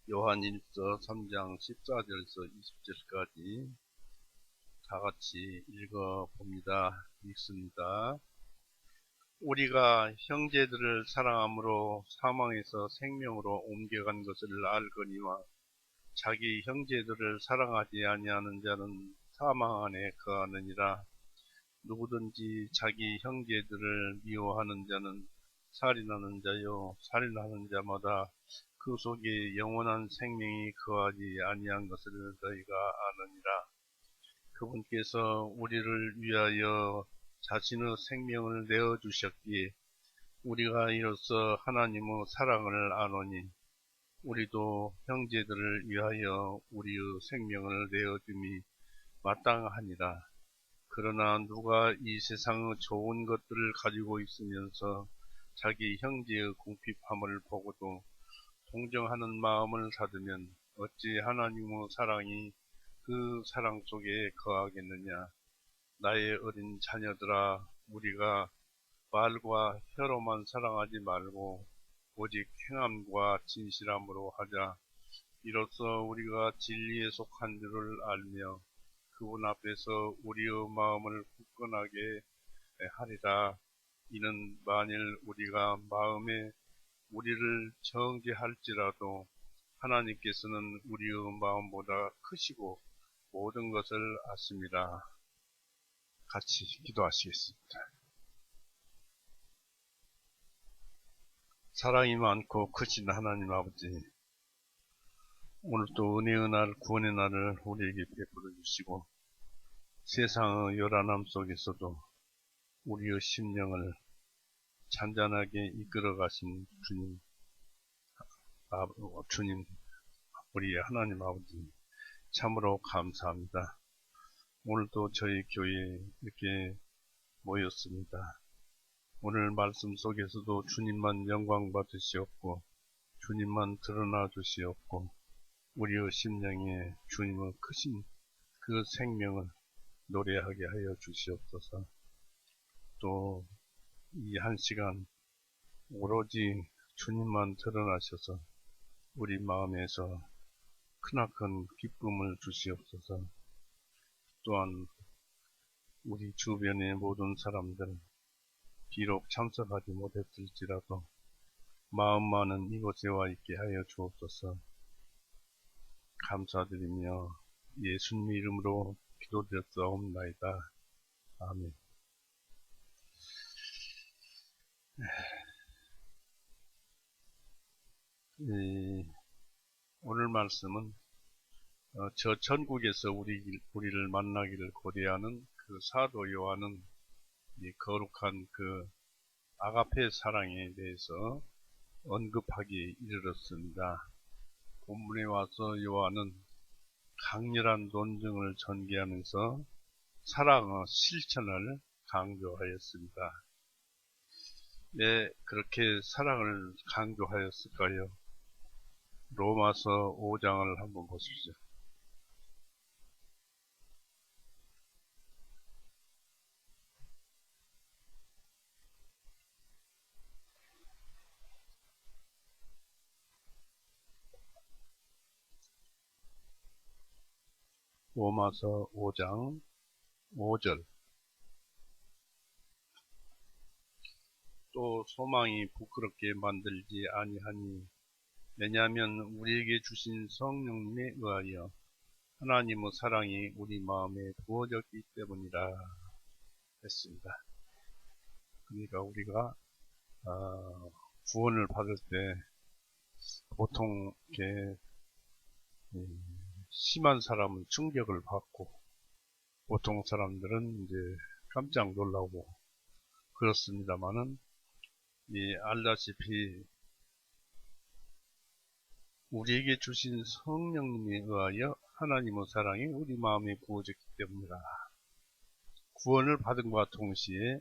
요한일서 3장 14절에서 20절까지 다 같이 읽어봅니다. 읽습니다. 우리가 형제들을 사랑함으로 사망에서 생명으로 옮겨간 것을 알거니와 자기 형제들을 사랑하지 아니하는 자는 사망 안에 거하느니라. 누구든지 자기 형제들을 미워하는 자는 살인하는 자요 살인하는 자마다 그 속에 영원한 생명이 거하지 아니한 것을 너희가 아느니라. 그분께서 우리를 위하여 자신의 생명을 내어주셨기에 우리가 이로써 하나님의 사랑을 아노니 우리도 형제들을 위하여 우리의 생명을 내어줌이 마땅하니라. 그러나 누가 이 세상의 좋은 것들을 가지고 있으면서 자기 형제의 궁핍함을 보고도 동정하는 마음을 닫으면 어찌 하나님의 사랑이 그 사랑 속에 거하겠느냐. 나의 어린 자녀들아, 우리가 말과 혀로만 사랑하지 말고 오직 행함과 진실함으로 하자. 이로써 우리가 진리에 속한 줄을 알며 그분 앞에서 우리의 마음을 굳건하게 하리라. 이는 만일 우리가 마음에 우리를 정죄할지라도 하나님께서는 우리의 마음보다 크시고 모든 것을 아십니다. 같이 기도하시겠습니다. 사랑이 많고 크신 하나님 아버지, 오늘도 은혜의 날, 구원의 날을 우리에게 베풀어 주시고 세상의 요란함 속에서도 우리의 심령을 잔잔하게 이끌어 가신 주님, 우리의 하나님 아버지, 참으로 감사합니다. 오늘도 저희 교회에 이렇게 모였습니다. 오늘 말씀 속에서도 주님만 영광 받으시옵고 주님만 드러나 주시옵고 우리의 심령에 주님의 크신 그 생명을 노래하게 하여 주시옵소서. 또 이 한 시간 오로지 주님만 드러나셔서 우리 마음에서 크나큰 기쁨을 주시옵소서. 또한 우리 주변의 모든 사람들 비록 참석하지 못했을지라도 마음만은 이곳에 와 있게 하여 주옵소서. 감사드리며 예수님 이름으로 기도드렸사옵나이다. 아멘. 오늘 말씀은 저 천국에서 우리를 만나기를 고대하는 그 사도 요한은 이 거룩한 그 아가페 사랑에 대해서 언급하기 이르렀습니다. 본문에 와서 요한은 강렬한 논증을 전개하면서 사랑의 실천을 강조하였습니다. 왜 그렇게 사랑을 강조하였을까요? 로마서 5장을 한번 보십시오. 로마서 5장 5절. 또 소망이 부끄럽게 만들지 아니하니 왜냐하면 우리에게 주신 성령님에 의하여 하나님의 사랑이 우리 마음에 부어졌기 때문이라 했습니다. 그러니까 우리가 구원을 받을 때 보통 이렇게 심한 사람은 충격을 받고 보통 사람들은 이제 깜짝 놀라고 그렇습니다만은 알다시피 우리에게 주신 성령님에 의하여 하나님의 사랑이 우리 마음에 부어졌기 때문이라. 구원을 받은과 동시에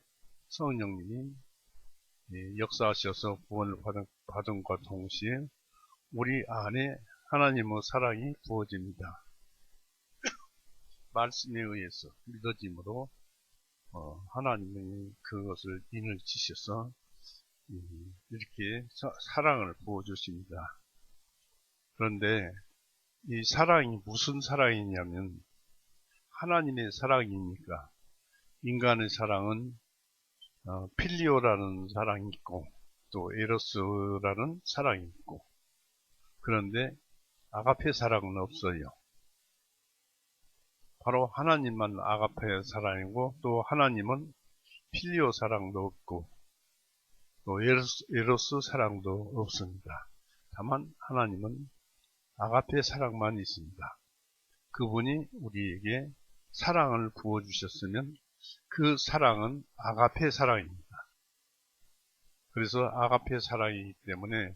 성령님이 역사하셔서 구원을 받은과 동시에 우리 안에 하나님의 사랑이 부어집니다. 말씀에 의해서 믿어짐으로 하나님이 그것을 인을 지셔서 이렇게 사랑을 부어주십니다. 그런데 이 사랑이 무슨 사랑이냐면 하나님의 사랑이니까. 인간의 사랑은 필리오라는 사랑이 있고 또 에로스라는 사랑이 있고, 그런데 아가페 사랑은 없어요. 바로 하나님만 아가페 사랑이고, 또 하나님은 필리오 사랑도 없고 또 에로스 사랑도 없습니다. 다만 하나님은 아가페 사랑만 있습니다. 그분이 우리에게 사랑을 부어주셨으면 그 사랑은 아가페 사랑입니다. 그래서 아가페 사랑이기 때문에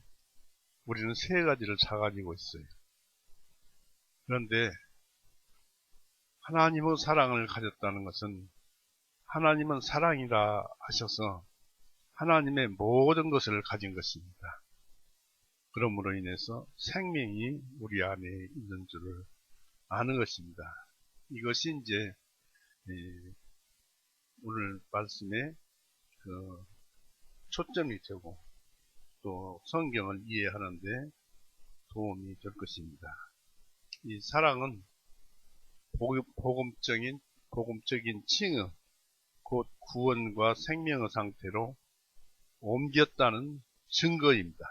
우리는 세 가지를 가지고 있어요. 그런데 하나님의 사랑을 가졌다는 것은 하나님은 사랑이라 하셔서 하나님의 모든 것을 가진 것입니다. 그러므로 인해서 생명이 우리 안에 있는 줄을 아는 것입니다. 이것이 이제 오늘 말씀의 그 초점이 되고 또 성경을 이해하는데 도움이 될 것입니다. 이 사랑은 복음적인 칭의, 곧 구원과 생명의 상태로 옮겼다는 증거입니다.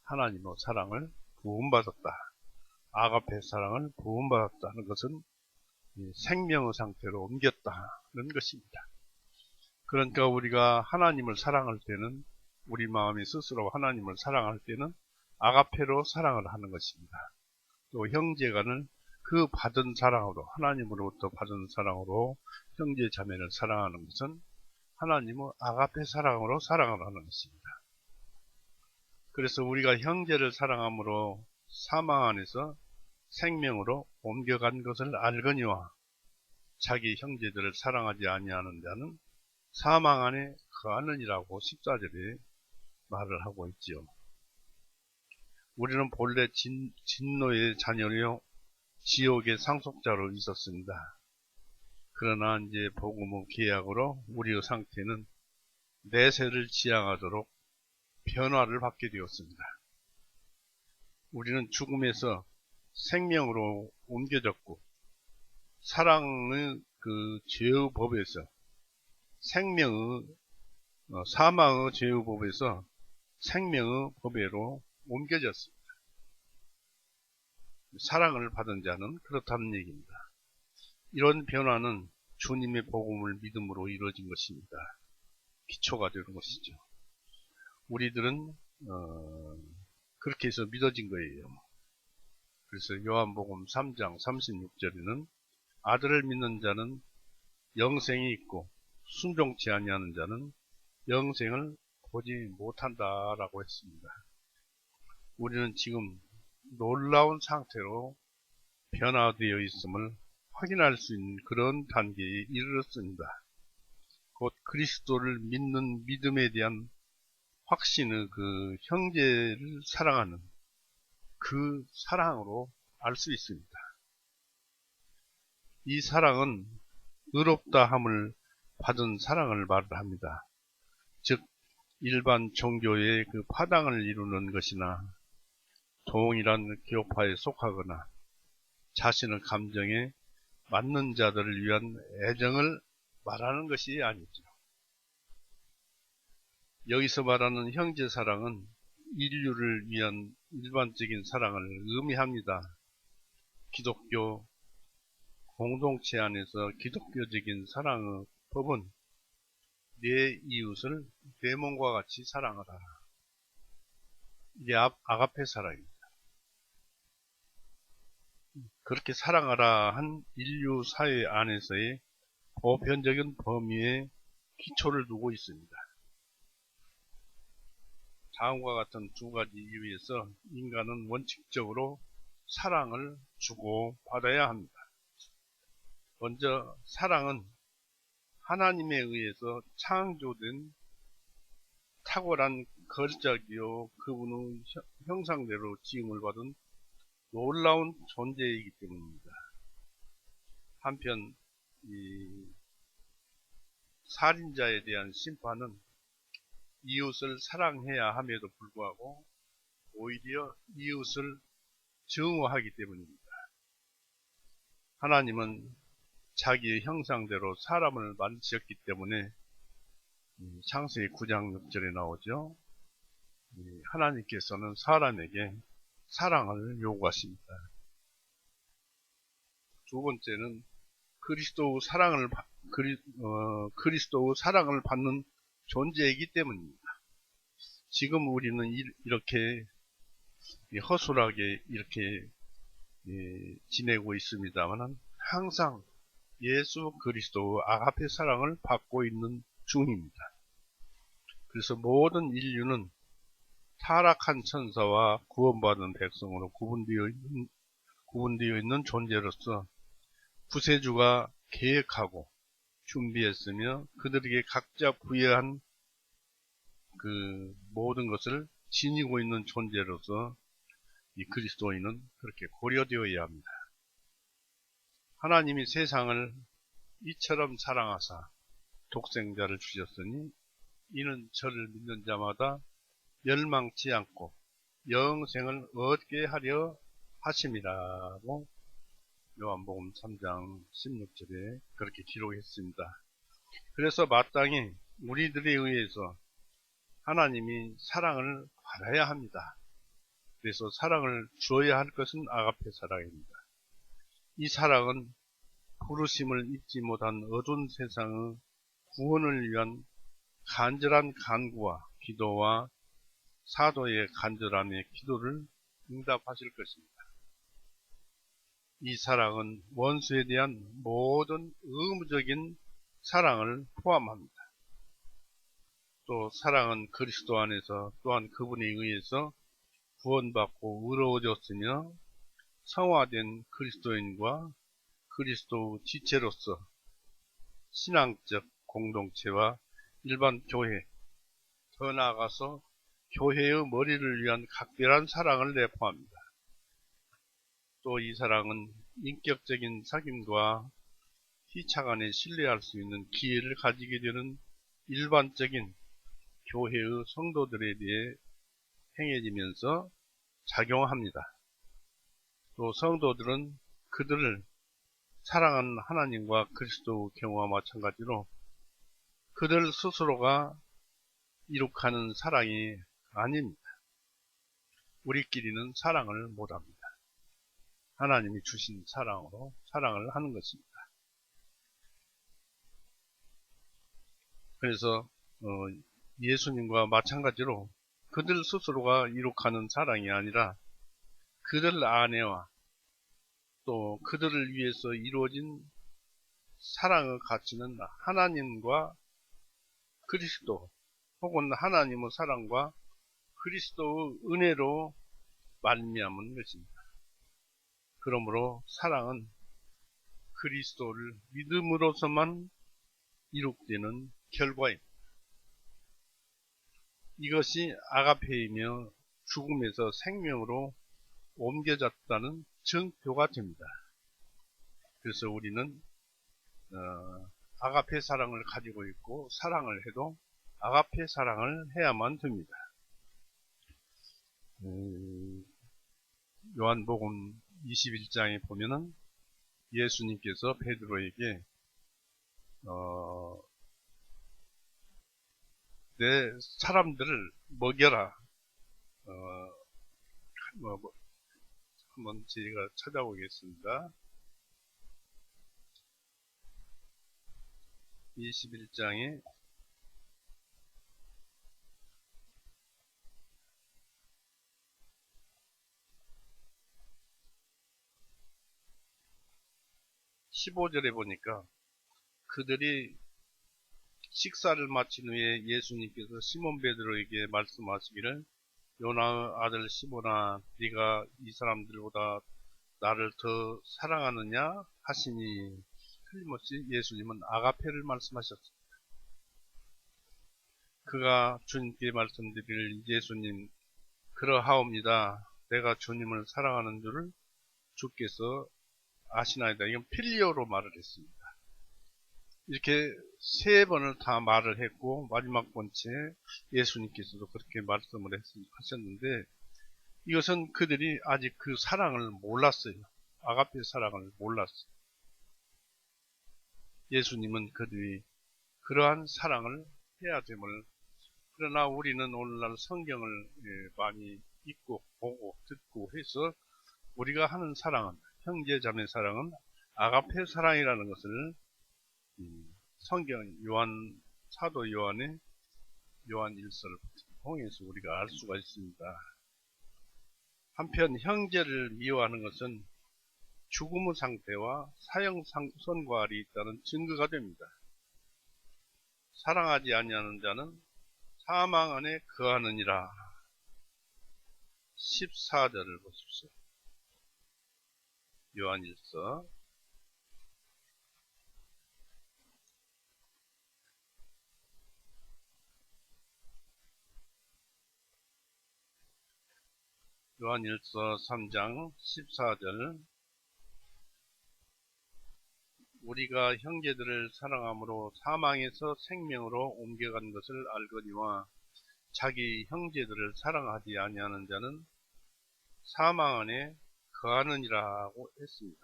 하나님의 사랑을 부음받았다, 아가페 사랑을 부음받았다는 것은 생명의 상태로 옮겼다는 것입니다. 그러니까 우리가 하나님을 사랑할 때는, 우리 마음이 스스로 하나님을 사랑할 때는 아가페로 사랑을 하는 것입니다. 또 형제간을 그 받은 사랑으로, 하나님으로부터 받은 사랑으로 형제 자매를 사랑하는 것은 하나님의 아가페 사랑으로 사랑을 하는 것입니다. 그래서 우리가 형제를 사랑함으로 사망 안에서 생명으로 옮겨간 것을 알거니와 자기 형제들을 사랑하지 아니하는 자는 사망 안에 거하느니라고 14절에 말을 하고 있지요. 우리는 본래 진노의 자녀요 지옥의 상속자로 있었습니다. 그러나 이제 복음의 계약으로 우리의 상태는 내세를 지향하도록 변화를 받게 되었습니다. 우리는 죽음에서 생명으로 옮겨졌고, 사랑의 그 죄의 법에서 사망의 죄의 법에서 생명의 법에로 옮겨졌습니다. 사랑을 받은 자는 그렇다는 얘기입니다. 이런 변화는 주님의 복음을 믿음으로 이루어진 것입니다. 기초가 되는 것이죠. 우리들은 그렇게 해서 믿어진 거예요. 그래서 요한복음 3장 36절에는 아들을 믿는 자는 영생이 있고 순종치 아니하는 자는 영생을 보지 못한다라고 했습니다. 우리는 지금 놀라운 상태로 변화되어 있음을 확인할 수 있는 그런 단계에 이르렀습니다. 곧 그리스도를 믿는 믿음에 대한 확신의 그 형제를 사랑하는 그 사랑으로 알 수 있습니다. 이 사랑은 의롭다함을 받은 사랑을 말을 합니다. 즉 일반 종교의 그 파당을 이루는 것이나 동일한 교파에 속하거나 자신의 감정에 맞는 자들을 위한 애정을 말하는 것이 아니죠. 여기서 말하는 형제사랑은 인류를 위한 일반적인 사랑을 의미합니다. 기독교 공동체 안에서 기독교적인 사랑의 법은 내 이웃을 내 몸과 같이 사랑하라. 이게 아가페 사랑입니다. 그렇게 사랑하라 한 인류 사회 안에서의 보편적인 범위에 기초를 두고 있습니다. 다음과 같은 두 가지 이유에서 인간은 원칙적으로 사랑을 주고 받아야 합니다. 먼저 사랑은 하나님에 의해서 창조된 탁월한 걸작이요 그분의 형상대로 지음을 받은 놀라운 존재이기 때문입니다. 한편 이 살인자에 대한 심판은 이웃을 사랑해야 함에도 불구하고 오히려 이웃을 증오하기 때문입니다. 하나님은 자기의 형상대로 사람을 만드셨기 때문에 창세기 9장 6절에 나오죠. 하나님께서는 사람에게 사랑을 요구하십니다. 두 번째는 그리스도의 사랑을 받는 존재이기 때문입니다. 지금 우리는 이렇게 허술하게 이렇게 지내고 있습니다만 항상 예수 그리스도의 아가페 사랑을 받고 있는 중입니다. 그래서 모든 인류는 타락한 천사와 구원받은 백성으로 구분되어 있는 존재로서 구세주가 계획하고 준비했으며 그들에게 각자 부여한 그 모든 것을 지니고 있는 존재로서 이 그리스도인은 그렇게 고려되어야 합니다. 하나님이 세상을 이처럼 사랑하사 독생자를 주셨으니 이는 저를 믿는 자마다 멸망치 않고 영생을 얻게 하려 하심이라고 요한복음 3장 16절에 그렇게 기록했습니다. 그래서 마땅히 우리들에 의해서 하나님이 사랑을 받아야 합니다. 그래서 사랑을 주어야 할 것은 아가페 사랑입니다. 이 사랑은 부르심을 잊지 못한 어두운 세상의 구원을 위한 간절한 간구와 기도와 사도의 간절함의 기도를 응답하실 것입니다. 이 사랑은 원수에 대한 모든 의무적인 사랑을 포함합니다. 또 사랑은 그리스도 안에서 또한 그분에 의해서 구원받고 의로워졌으며 성화된 그리스도인과 그리스도 지체로서 신앙적 공동체와 일반 교회, 더 나아가서 교회의 머리를 위한 각별한 사랑을 내포합니다. 또 이 사랑은 인격적인 사귐과 희차 간에 신뢰할 수 있는 기회를 가지게 되는 일반적인 교회의 성도들에 대해 행해지면서 작용합니다. 또 성도들은 그들을 사랑하는 하나님과 그리스도 경우와 마찬가지로 그들 스스로가 이룩하는 사랑이 아닙니다. 우리끼리는 사랑을 못합니다. 하나님이 주신 사랑으로 사랑을 하는 것입니다. 그래서 예수님과 마찬가지로 그들 스스로가 이룩하는 사랑이 아니라 그들 안에와 또 그들을 위해서 이루어진 사랑의 가치는 하나님과 그리스도 혹은 하나님의 사랑과 그리스도의 은혜로 말미암은 것입니다. 그러므로 사랑은 그리스도를 믿음으로서만 이룩되는 결과입니다. 이것이 아가페이며 죽음에서 생명으로 옮겨졌다는 증표가 됩니다. 그래서 우리는 아가페 사랑을 가지고 있고 사랑을 해도 아가페 사랑을 해야만 됩니다. 요한복음 21장에 보면은 예수님께서 베드로에게 내 사람들을 먹여라. 한번 제가 찾아보겠습니다. 21장에 15절에 보니까 그들이 식사를 마친 후에 예수님께서 시몬 베드로에게 말씀하시기를 요나의 아들 시몬아 네가 이 사람들보다 나를 더 사랑하느냐 하시니 틀림없이 예수님은 아가페를 말씀하셨습니다. 그가 주님께 말씀드릴 예수님 그러하옵니다. 내가 주님을 사랑하는 줄을 주께서 아시나이다. 이건 필리오로 말을 했습니다. 이렇게 세 번을 다 말을 했고 마지막 번째 예수님께서도 그렇게 말씀을 하셨는데 이것은 그들이 아직 그 사랑을 몰랐어요. 아가페 사랑을 몰랐어요. 예수님은 그들이 그러한 사랑을 해야 됨을, 그러나 우리는 오늘날 성경을 많이 읽고 보고 듣고 해서 우리가 하는 사랑은, 형제자매 사랑은 아가페 사랑이라는 것을 성경 사도 요한의 요한 1서를 통해서 우리가 알 수가 있습니다. 한편 형제를 미워하는 것은 죽음의 상태와 사형선고할이 있다는 증거가 됩니다. 사랑하지 아니하는 자는 사망 안에 거하느니라. 14절을 보십시오. 요한 1서 요한 1서 3장 14절 우리가 형제들을 사랑함으로 사망에서 생명으로 옮겨간 것을 알거니와 자기 형제들을 사랑하지 아니하는 자는 사망 안에 거하느니라고 했습니다.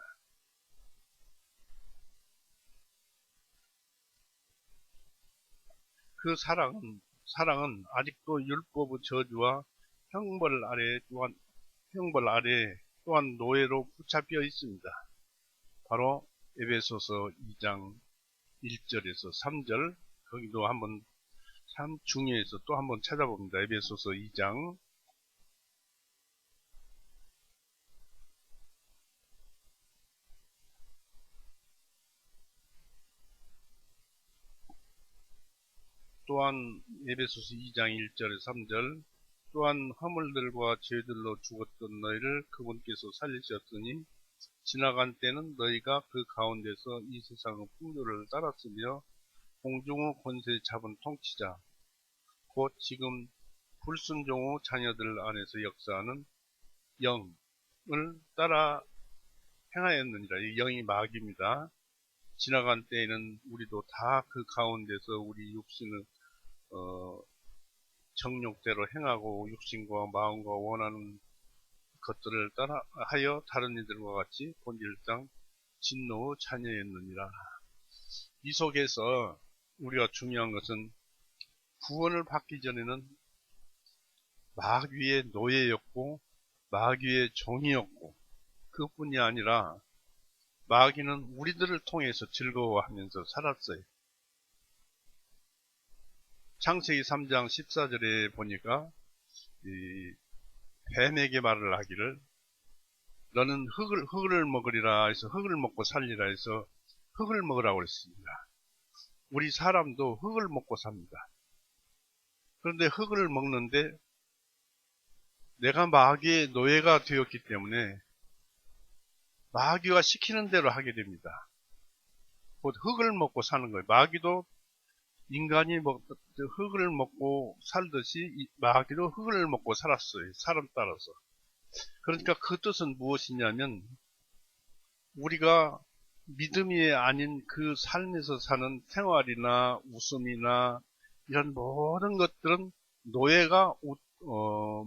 그 사랑은 아직도 율법의 저주와 형벌 아래 또한 노예로 붙잡혀 있습니다. 바로 에베소서 2장 1절에서 3절, 거기도 한번 참 중요해서 또 한번 찾아봅니다. 에베소서 2장 또한 에베소서 2장 1절에 3절 또한 허물들과 죄들로 죽었던 너희를 그분께서 살리셨으니 지나간 때는 너희가 그 가운데서 이 세상의 풍조를 따랐으며 공중의 권세 잡은 통치자 곧 지금 불순종의 자녀들 안에서 역사하는 영을 따라 행하였느니라. 이 영이 마귀입니다. 지나간 때에는 우리도 다 그 가운데서 우리 육신의 정욕대로 행하고 육신과 마음과 원하는 것들을 따라하여 다른 이들과 같이 본질상 진노의 자녀였느니라. 이 속에서 우리가 중요한 것은 구원을 받기 전에는 마귀의 노예였고 마귀의 종이었고 그뿐이 아니라 마귀는 우리들을 통해서 즐거워하면서 살았어요. 창세기 3장 14절에 보니까 뱀에게 말을 하기를 너는 흙을 먹으리라 해서 흙을 먹고 살리라 해서 흙을 먹으라고 했습니다. 우리 사람도 흙을 먹고 삽니다. 그런데 흙을 먹는데 내가 마귀의 노예가 되었기 때문에 마귀가 시키는 대로 하게 됩니다. 곧 흙을 먹고 사는 거예요. 마귀도 인간이 흙을 먹고 살듯이 마귀도 흙을 먹고 살았어요. 사람 따라서. 그러니까 그 뜻은 무엇이냐면 우리가 믿음이 아닌 그 삶에서 사는 생활이나 웃음이나 이런 모든 것들은 노예가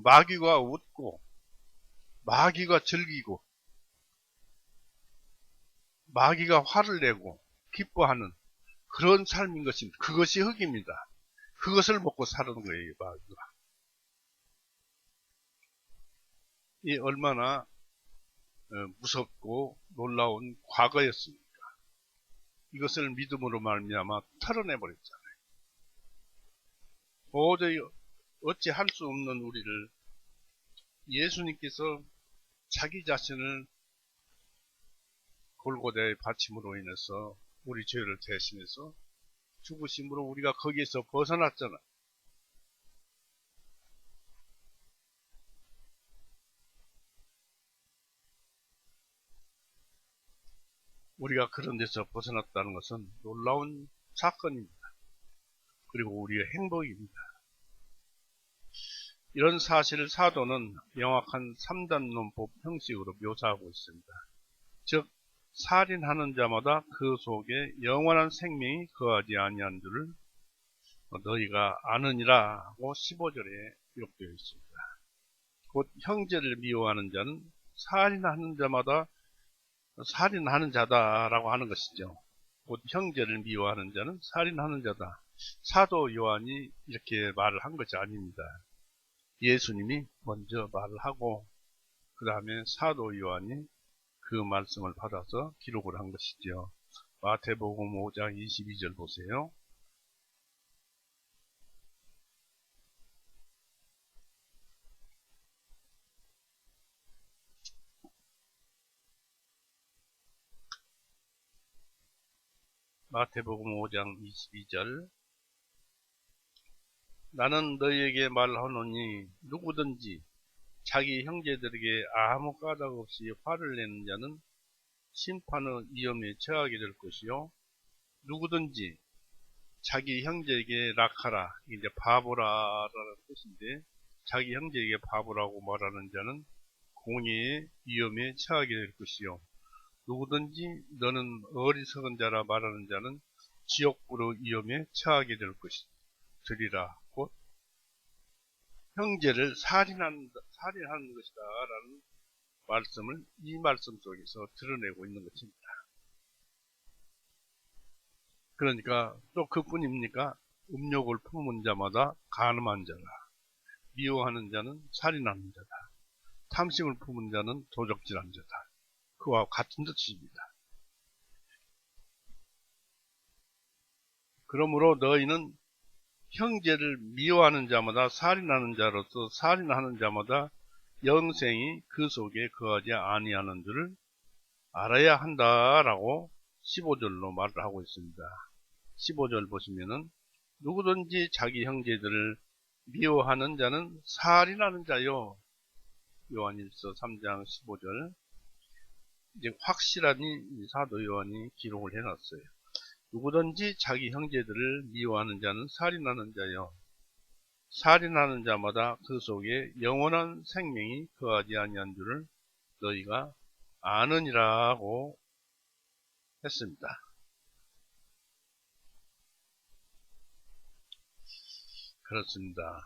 마귀가 웃고 마귀가 즐기고 마귀가 화를 내고 기뻐하는 그런 삶인 것입니다. 그것이 흙입니다. 그것을 먹고 사는 거예요, 마귀가. 이 얼마나 무섭고 놀라운 과거였습니까? 이것을 믿음으로 말미암아 털어내버렸잖아요. 도저히 어찌할 수 없는 우리를 예수님께서 자기 자신을 골고다의 바침으로 인해서 우리 죄를 대신해서 죽으심으로 우리가 거기에서 벗어났잖아. 우리가 그런 데서 벗어났다는 것은 놀라운 사건입니다. 그리고 우리의 행복입니다. 이런 사실을 사도는 명확한 3단 논법 형식으로 묘사하고 있습니다. 즉 살인하는 자마다 그 속에 영원한 생명이 거하지 아니한 줄을 너희가 아느니라 하고 15절에 기록되어 있습니다. 곧 형제를 미워하는 자는 살인하는 자마다 살인하는 자다라고 하는 것이죠. 곧 형제를 미워하는 자는 살인하는 자다. 사도 요한이 이렇게 말을 한 것이 아닙니다. 예수님이 먼저 말을 하고 그 다음에 사도 요한이 그 말씀을 받아서 기록을 한 것이죠. 마태복음 5장 22절 보세요. 마태복음 5장 22절 나는 너희에게 말하노니 누구든지 자기 형제들에게 아무 까닭 없이 화를 내는 자는 심판의 위험에 처하게 될 것이요 누구든지 자기 형제에게 락하라 이제 바보라라는 뜻인데 자기 형제에게 바보라고 말하는 자는 공의의 위험에 처하게 될 것이요 누구든지 너는 어리석은 자라 말하는 자는 지옥불의 위험에 처하게 될 것이리라. 곧 형제를 살인하는 것이다 라는 말씀을 이 말씀 속에서 드러내고 있는 것입니다. 그러니까 또 그뿐입니까? 음욕을 품은 자마다 간음한 자라. 미워하는 자는 살인하는 자다. 탐심을 품은 자는 도적질한 자다. 그와 같은 뜻입니다. 그러므로 너희는 형제를 미워하는 자마다 살인하는 자로서 살인하는 자마다 영생이 그 속에 거하지 아니하는 줄을 알아야 한다라고 15절로 말을 하고 있습니다. 15절 보시면은 누구든지 자기 형제들을 미워하는 자는 살인하는 자요. 요한일서 3장 15절 이제 확실하니 사도 요한이 기록을 해놨어요. 누구든지 자기 형제들을 미워하는 자는 살인하는 자요. 살인하는 자마다 그 속에 영원한 생명이 거하지 아니한 줄을 너희가 아느니라고 했습니다. 그렇습니다.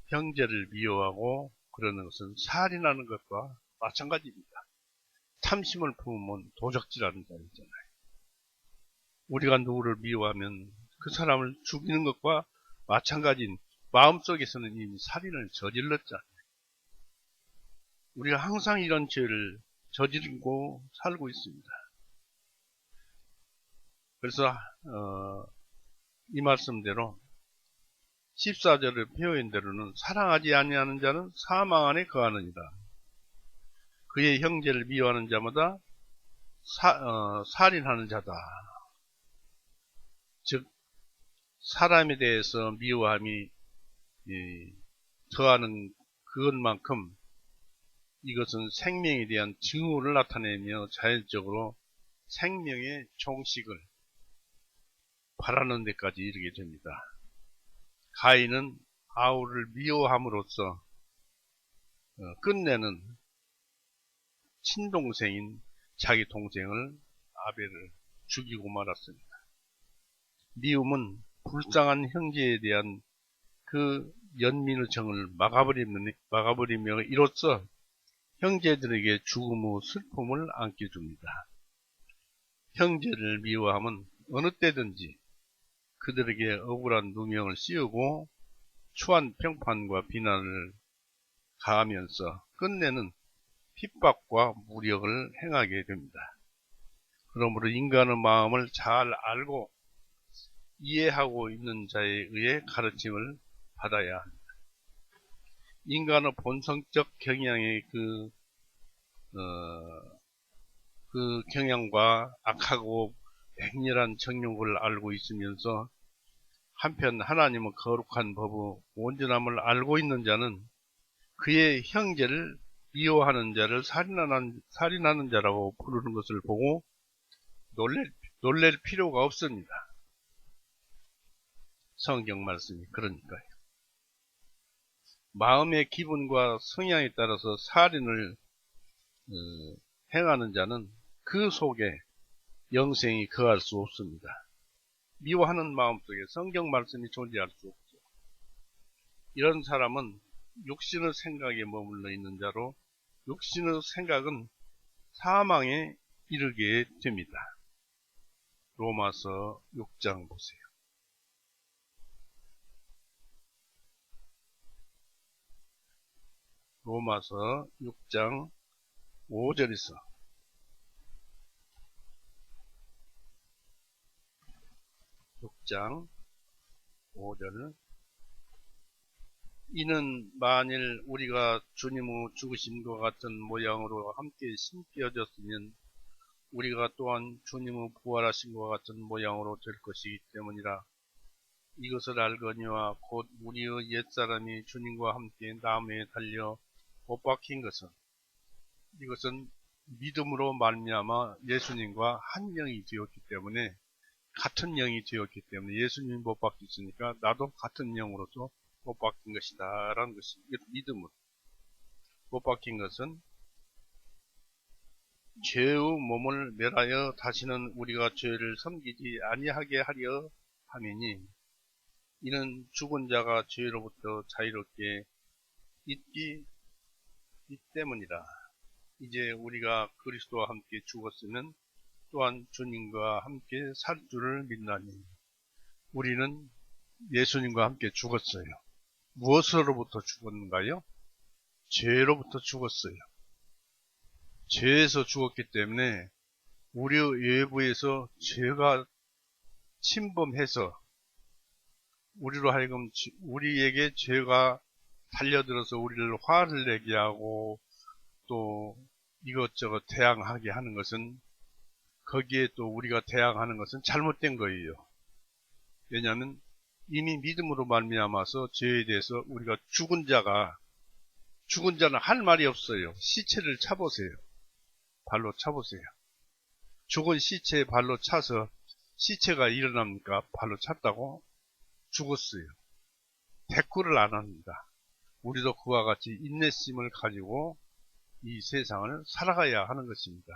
형제를 미워하고 그러는 것은 살인하는 것과 마찬가지입니다. 탐심을 품으면 도적질하는 자이잖아요. 우리가 누구를 미워하면 그 사람을 죽이는 것과 마찬가지인 마음속에서는 이미 살인을 저질렀잖아요. 우리가 항상 이런 죄를 저지르고 살고 있습니다. 그래서 이 말씀대로 14절의 표현대로는 사랑하지 아니하는 자는 사망 안에 거하느니라. 그의 형제를 미워하는 자마다 살인하는 자다. 즉 사람에 대해서 미워함이 더하는 그것만큼 이것은 생명에 대한 증오를 나타내며 자연적으로 생명의 종식을 바라는 데까지 이르게 됩니다. 가인은 아우를 미워함으로써 끝내는 친동생인 자기 동생을 아벨을 죽이고 말았습니다. 미움은 불쌍한 형제에 대한 그 연민의 정을 막아버리며 이로써 형제들에게 죽음의 슬픔을 안겨줍니다. 형제를 미워함은 어느 때든지 그들에게 억울한 누명을 씌우고 추한 평판과 비난을 가하면서 끝내는 핍박과 무력을 행하게 됩니다. 그러므로 인간의 마음을 잘 알고 이해하고 있는 자에 의해 가르침을 받아야 합니다. 인간의 본성적 경향의 그 경향과 악하고 맹렬한 정욕을 알고 있으면서 한편 하나님의 거룩한 법의 온전함을 알고 있는 자는 그의 형제를 미워하는 자를 살인하는 자라고 부르는 것을 보고 놀랄 필요가 없습니다. 성경 말씀이 그러니까요. 마음의 기분과 성향에 따라서 살인을 행하는 자는 그 속에 영생이 거할 수 없습니다. 미워하는 마음 속에 성경 말씀이 존재할 수 없죠. 이런 사람은 육신의 생각에 머물러 있는 자로 육신의 생각은 사망에 이르게 됩니다. 로마서 6장 보세요. 로마서 6장 5절에서 6장 5절 이는 만일 우리가 주님의 죽으심과 같은 모양으로 함께 심겨졌으면 우리가 또한 주님의 부활하심과 같은 모양으로 될 것이기 때문이라. 이것을 알거니와 곧 우리의 옛사람이 주님과 함께 나무에 달려 못 박힌 것은 이것은 믿음으로 말미암아 예수님과 한 영이 되었기 때문에 같은 영이 되었기 때문에 예수님이 못 박혔으니까 나도 같은 영으로서 못 박힌 것이다 라는 것이 믿음으로 못 박힌 것은 죄의 몸을 멸하여 다시는 우리가 죄를 섬기지 아니하게 하려 함이니 이는 죽은 자가 죄로부터 자유롭게 있기 때문이라. 이제 우리가 그리스도와 함께 죽었으면 또한 주님과 함께 살 줄을 믿나니 우리는 예수님과 함께 죽었어요. 무엇으로부터 죽었는가요? 죄로부터 죽었어요. 죄에서 죽었기 때문에 우리 외부에서 죄가 침범해서 우리로 하여금 우리에게 죄가 달려들어서 우리를 화를 내게 하고 또 이것저것 대항하게 하는 것은 거기에 또 우리가 대항하는 것은 잘못된 거예요. 왜냐하면 이미 믿음으로 말미암아서 죄에 대해서 우리가 죽은 자는 할 말이 없어요. 시체를 차보세요. 발로 차보세요. 죽은 시체에 발로 차서 시체가 일어납니까? 발로 찼다고? 죽었어요. 대꾸를 안 합니다. 우리도 그와 같이 인내심을 가지고 이 세상을 살아가야 하는 것입니다.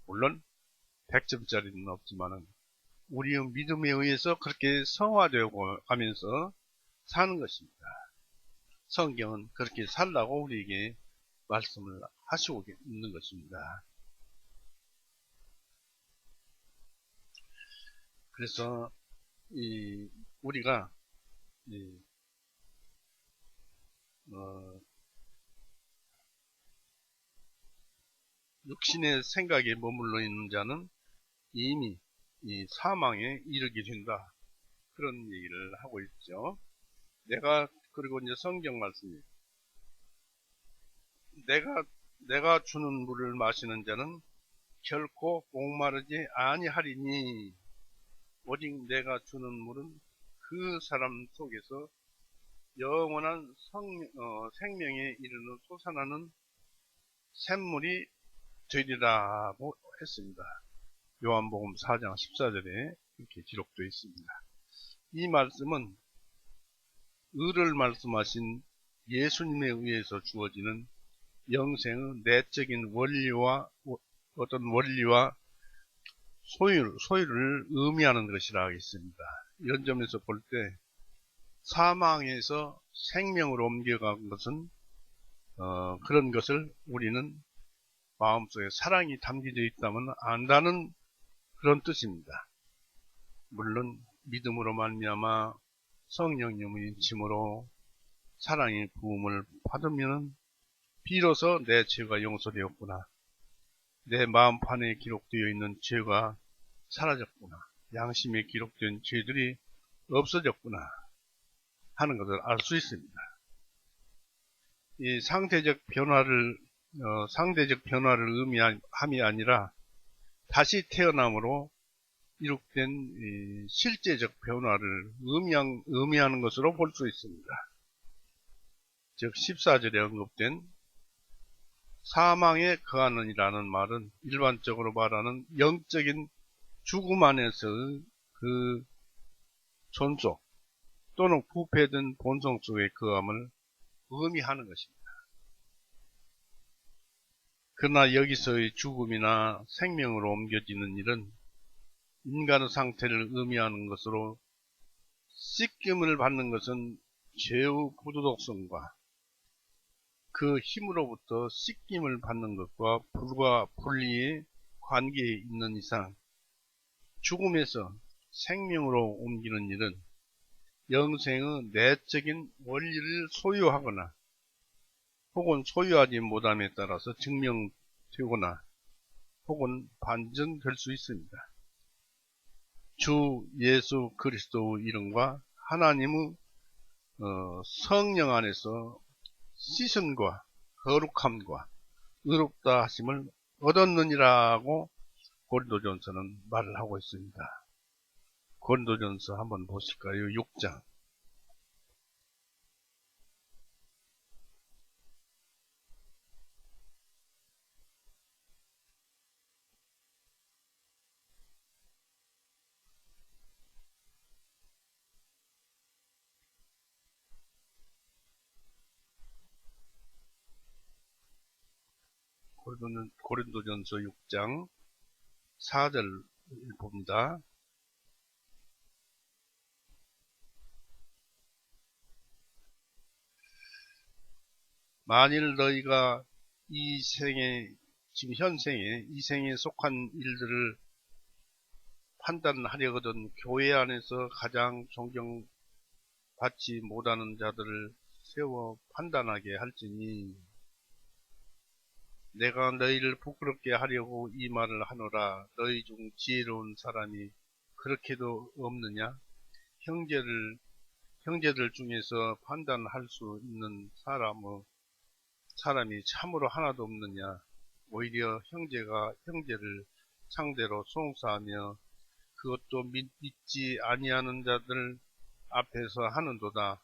물론 100점짜리는 없지만은 우리의 믿음에 의해서 그렇게 성화되고 가면서 사는 것입니다. 성경은 그렇게 살라고 우리에게 말씀을 하시고 있는 것입니다. 그래서 우리가 육신의 생각에 머물러 있는 자는 이미 이 사망에 이르게 된다. 그런 얘기를 하고 있죠. 그리고 이제 성경 말씀이 내가 주는 물을 마시는 자는 결코 목마르지 아니하리니 오직 내가 주는 물은 그 사람 속에서 영원한 생명에 이르는 솟아나는 샘물이 되리라고 했습니다. 요한복음 4장 14절에 이렇게 기록되어 있습니다. 이 말씀은 의를 말씀하신 예수님에 의해서 주어지는 영생의 내적인 어떤 원리와 소유를 의미하는 것이라 하겠습니다. 이런 점에서 볼 때 사망에서 생명으로 옮겨간 것은 그런 것을 우리는 마음속에 사랑이 담겨져 있다면 안다는 그런 뜻입니다. 물론 믿음으로 말미암아 성령님의 힘으로 사랑의 부음을 받으면 비로소 내 죄가 용서되었구나. 내 마음판에 기록되어 있는 죄가 사라졌구나. 양심에 기록된 죄들이 없어졌구나 하는 것을 알 수 있습니다. 이 상대적 변화를 의미함이 아니라 다시 태어남으로 이룩된 실제적 변화를 의미하는 것으로 볼 수 있습니다. 즉 14절에 언급된 사망에 거하느니라는 말은 일반적으로 말하는 영적인 죽음 안에서의 그 존속 또는 부패된 본성 속의 거함을 의미하는 것입니다. 그러나 여기서의 죽음이나 생명으로 옮겨지는 일은 인간의 상태를 의미하는 것으로 씻김을 받는 것은 죄의 부도덕성과 그 힘으로부터 씻김을 받는 것과 불과 분리의 관계에 있는 이상 죽음에서 생명으로 옮기는 일은 영생의 내적인 원리를 소유하거나 혹은 소유하지 못함에 따라서 증명되거나 혹은 반증될 수 있습니다. 주 예수 그리스도의 이름과 하나님의 성령 안에서 씻음과 거룩함과 의롭다 하심을 얻었느니라고 고린도전서는 말을 하고 있습니다. 고린도전서 한번 보실까요? 6장. 고린도전서 6장 4절 봅니다. 만일 너희가 이 생에, 지금 현생에, 이 생에 속한 일들을 판단하려거든 교회 안에서 가장 존경받지 못하는 자들을 세워 판단하게 할지니 내가 너희를 부끄럽게 하려고 이 말을 하노라. 너희 중 지혜로운 사람이 그렇게도 없느냐? 형제들 중에서 판단할 수 있는 사람이 참으로 하나도 없느냐? 오히려 형제가 형제를 상대로 송사하며 그것도 믿지 아니하는 자들 앞에서 하는도다.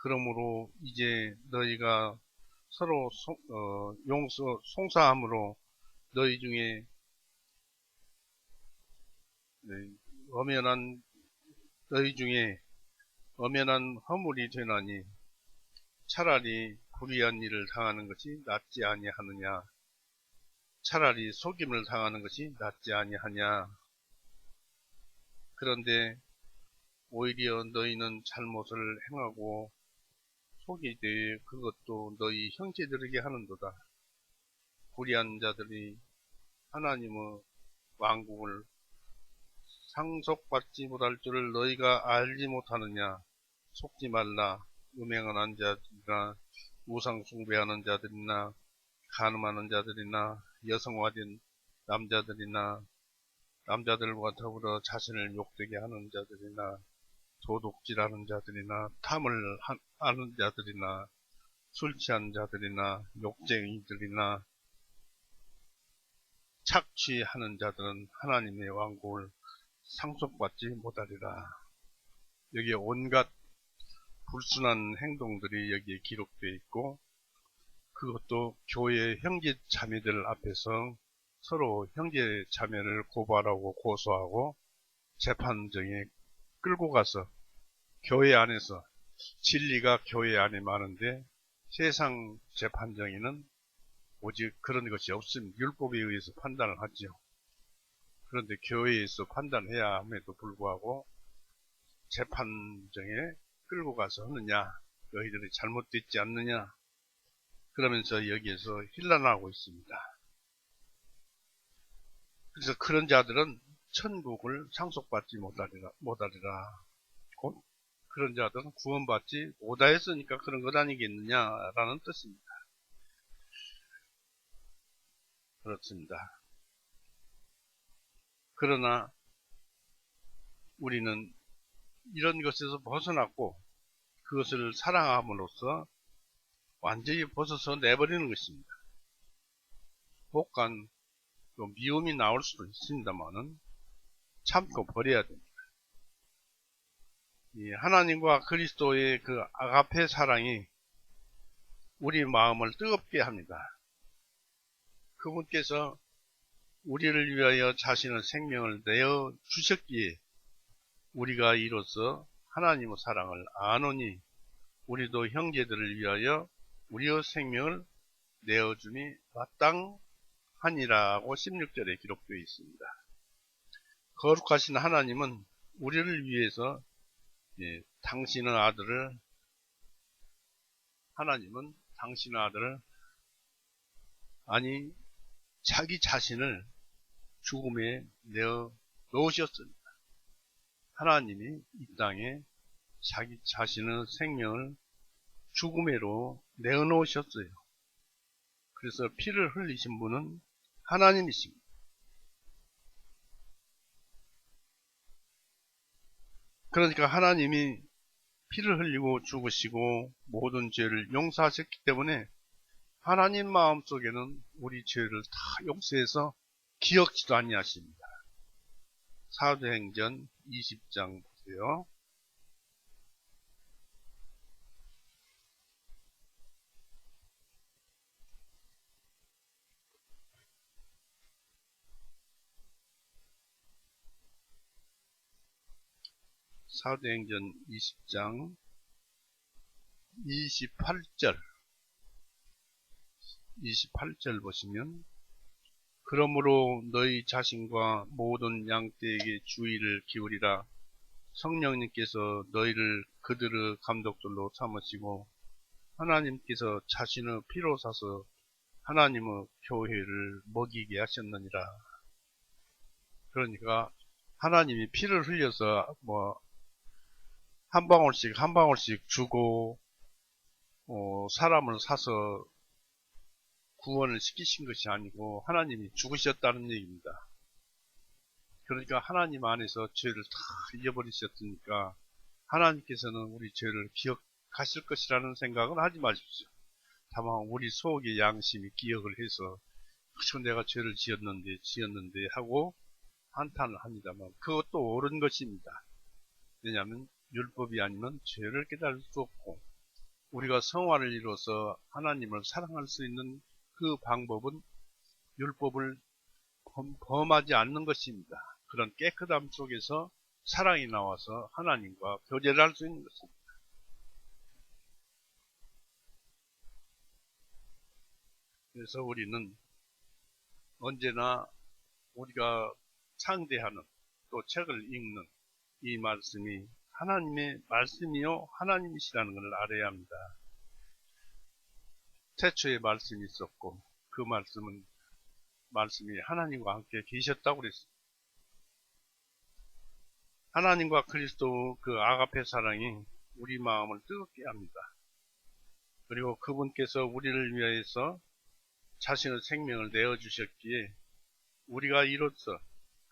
그러므로 이제 너희가 서로 송사함으로 너희 중에 엄연한 허물이 되나니 차라리 불의한 일을 당하는 것이 낫지 아니하느냐. 차라리 속임을 당하는 것이 낫지 아니하냐. 그런데 오히려 너희는 잘못을 행하고 속이되 그것도 너희 형제들에게 하는도다. 불의한 자들이 하나님의 왕국을 상속받지 못할 줄을 너희가 알지 못하느냐. 속지 말라. 음행하는 자들이나 우상 숭배하는 자들이나 간음하는 자들이나 여성화된 남자들이나 남자들과 더불어 자신을 욕되게 하는 자들이나 도둑질하는 자들이나 탐을 하는 자들이나 술 취한 자들이나 욕쟁이들이나 착취하는 자들은 하나님의 왕국을 상속받지 못하리라. 여기에 온갖 불순한 행동들이 여기에 기록되어 있고 그것도 교회 형제 자매들 앞에서 서로 형제 자매를 고발하고 고소하고 재판정에 끌고 가서 교회 안에서 진리가 교회 안에 많은데 세상 재판정에는 오직 그런 것이 없습니다. 율법에 의해서 판단을 하죠. 그런데 교회에서 판단해야 함에도 불구하고 재판정에 끌고 가서 하느냐, 너희들이 잘못됐지 않느냐, 그러면서 여기에서 힐난하고 있습니다. 그래서 그런 자들은 천국을 상속받지 못하리라. 곧 그런 자들은 구원받지 못하였으니까 그런 것 아니겠느냐라는 뜻입니다. 그렇습니다. 그러나 우리는 이런 것에서 벗어났고 그것을 사랑함으로써 완전히 벗어서 내버리는 것입니다. 혹간 미움이 나올 수도 있습니다만은 참고 버려야 됩니다. 이 하나님과 그리스도의 그 아가페 사랑이 우리 마음을 뜨겁게 합니다. 그분께서 우리를 위하여 자신의 생명을 내어 주셨기에 우리가 이로써 하나님의 사랑을 아노니 우리도 형제들을 위하여 우리의 생명을 내어줌이 마땅하니라고 16절에 기록되어 있습니다. 거룩하신 하나님은 우리를 위해서 당신의 아들을 하나님은 당신의 아들을, 아니 자기 자신을 죽음에 내어 놓으셨습니다. 하나님이 이 땅에 자기 자신의 생명을 죽음으로 내어 놓으셨어요. 그래서 피를 흘리신 분은 하나님이십니다. 그러니까 하나님이 피를 흘리고 죽으시고 모든 죄를 용서하셨기 때문에 하나님 마음속에는 우리 죄를 다 용서해서 기억지도 아니하십니다. 사도행전 20장 보세요. 사도행전 20장 28절 보시면, 그러므로 너희 자신과 모든 양떼에게 주의를 기울이라. 성령님께서 너희를 그들의 감독들로 삼으시고 하나님께서 자신의 피로 사서 하나님의 교회를 먹이게 하셨느니라. 그러니까 하나님이 피를 흘려서 한 방울씩 한 방울씩 주고 사람을 사서 구원을 시키신 것이 아니고 하나님이 죽으셨다는 얘기입니다. 그러니까 하나님 안에서 죄를 다 잊어버리셨으니까 하나님께서는 우리 죄를 기억하실 것이라는 생각은 하지 마십시오. 다만 우리 속의 양심이 기억을 해서 그저 내가 죄를 지었는데 하고 한탄을 합니다만 그것도 옳은 것입니다. 왜냐하면 율법이 아니면 죄를 깨달을 수 없고 우리가 성화를 이루어서 하나님을 사랑할 수 있는 그 방법은 율법을 범하지 않는 것입니다. 그런 깨끗함 속에서 사랑이 나와서 하나님과 교제를 할 수 있는 것입니다. 그래서 우리는 언제나 우리가 상대하는 또 책을 읽는 이 말씀이 하나님의 말씀이요 하나님이시라는 것을 알아야 합니다. 태초에 말씀이 있었고 그 말씀이 하나님과 함께 계셨다고 그랬습니다. 하나님과 그리스도 그 아가페 사랑이 우리 마음을 뜨겁게 합니다. 그리고 그분께서 우리를 위하여서 자신의 생명을 내어주셨기에 우리가 이로써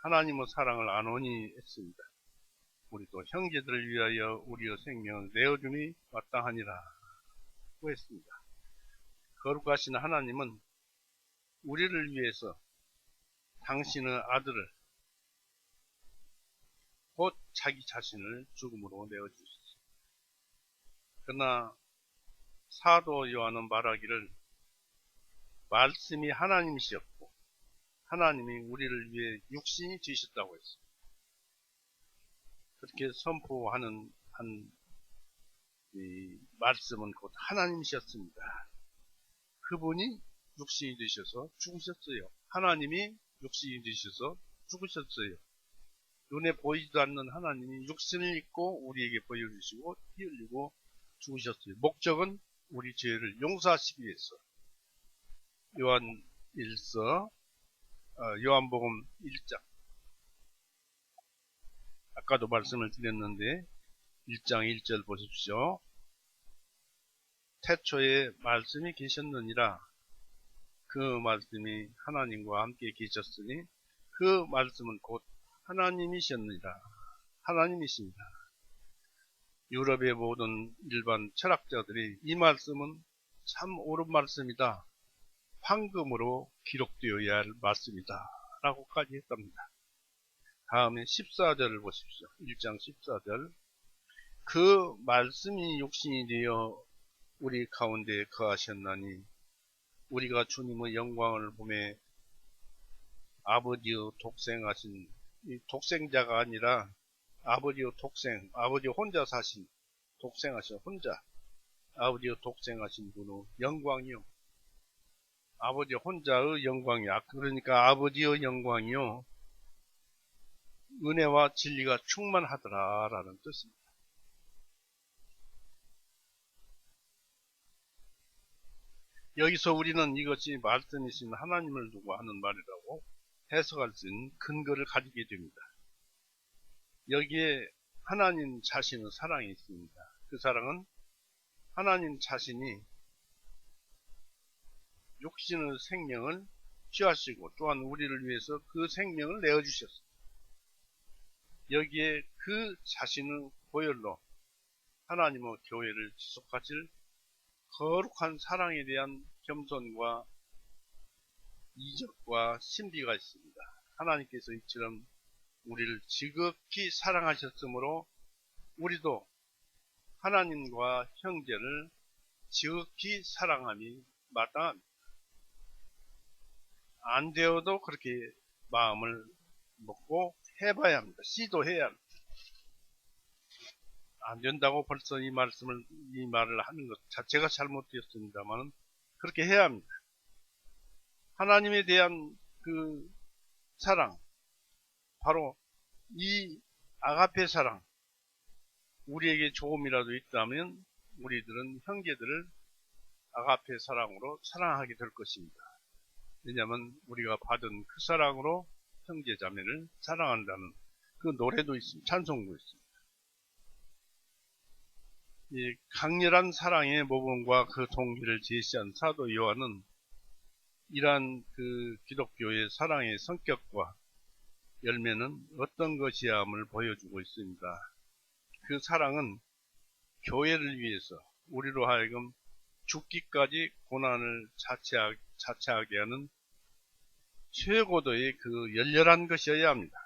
하나님의 사랑을 아노니 했습니다. 우리도 형제들을 위하여 우리의 생명을 내어줌이 마땅하니라 고 했습니다. 거룩하신 하나님은 우리를 위해서 당신의 아들을 곧 자기 자신을 죽음으로 내어주셨습니다. 그러나 사도 요한은 말하기를 말씀이 하나님이셨고 하나님이 우리를 위해 육신이 되셨다고 했습니다. 그렇게 선포하는 이 말씀은 곧 하나님이셨습니다. 그분이 육신이 되셔서 죽으셨어요. 하나님이 육신이 되셔서 죽으셨어요. 눈에 보이지도 않는 하나님이 육신을 입고 우리에게 보여주시고 피 흘리고 죽으셨어요. 목적은 우리 죄를 용서하시기 위해서. 요한복음 1장. 아까도 말씀을 드렸는데 1장 1절 보십시오. 태초에 말씀이 계셨느니라. 그 말씀이 하나님과 함께 계셨으니 그 말씀은 곧 하나님이셨느니라. 하나님이십니다. 유럽의 모든 일반 철학자들이 이 말씀은 참 옳은 말씀이다. 황금으로 기록되어야 할 말씀이다. 라고까지 했답니다. 다음에 14절을 보십시오. 1장 14절. 그 말씀이 육신이 되어 우리 가운데 거하셨나니 우리가 주님의 영광을 보매 아버지의 독생하신, 이 독생자가 아니라 아버지의 독생, 아버지 혼자 사신, 독생하신 혼자, 아버지의 독생하신 분의 영광이요. 아버지 혼자의 영광이요. 그러니까 아버지의 영광이요. 은혜와 진리가 충만하더라 라는 뜻입니다. 여기서 우리는 이것이 말씀이신 하나님을 두고 하는 말이라고 해석할 수 있는 근거를 가지게 됩니다. 여기에 하나님 자신의 사랑이 있습니다. 그 사랑은 하나님 자신이 육신의 생명을 취하시고 또한 우리를 위해서 그 생명을 내어주셨습니다. 여기에 그 자신의 보혈로 하나님의 교회를 지속하실 거룩한 사랑에 대한 겸손과 이적과 신비가 있습니다. 하나님께서 이처럼 우리를 지극히 사랑하셨으므로 우리도 하나님과 형제를 지극히 사랑함이 마땅합니다. 안 되어도 그렇게 마음을 먹고 해봐야 합니다. 시도해야 합니다. 안 된다고 벌써 이 말을 하는 것 자체가 잘못되었습니다만 그렇게 해야 합니다. 하나님에 대한 그 사랑, 바로 이 아가페 사랑, 우리에게 조금이라도 있다면 우리들은 형제들을 아가페 사랑으로 사랑하게 될 것입니다. 왜냐하면 우리가 받은 그 사랑으로 형제 자매를 사랑한다는 그 노래도 있습니다. 찬송도 있습니다. 이 강렬한 사랑의 모범과 그 동기를 제시한 사도 요한은 이러한 그 기독교의 사랑의 성격과 열매는 어떤 것이야함을 보여주고 있습니다. 그 사랑은 교회를 위해서 우리로 하여금 죽기까지 고난을 자체하게 하는 최고도의 그 열렬한 것이어야 합니다.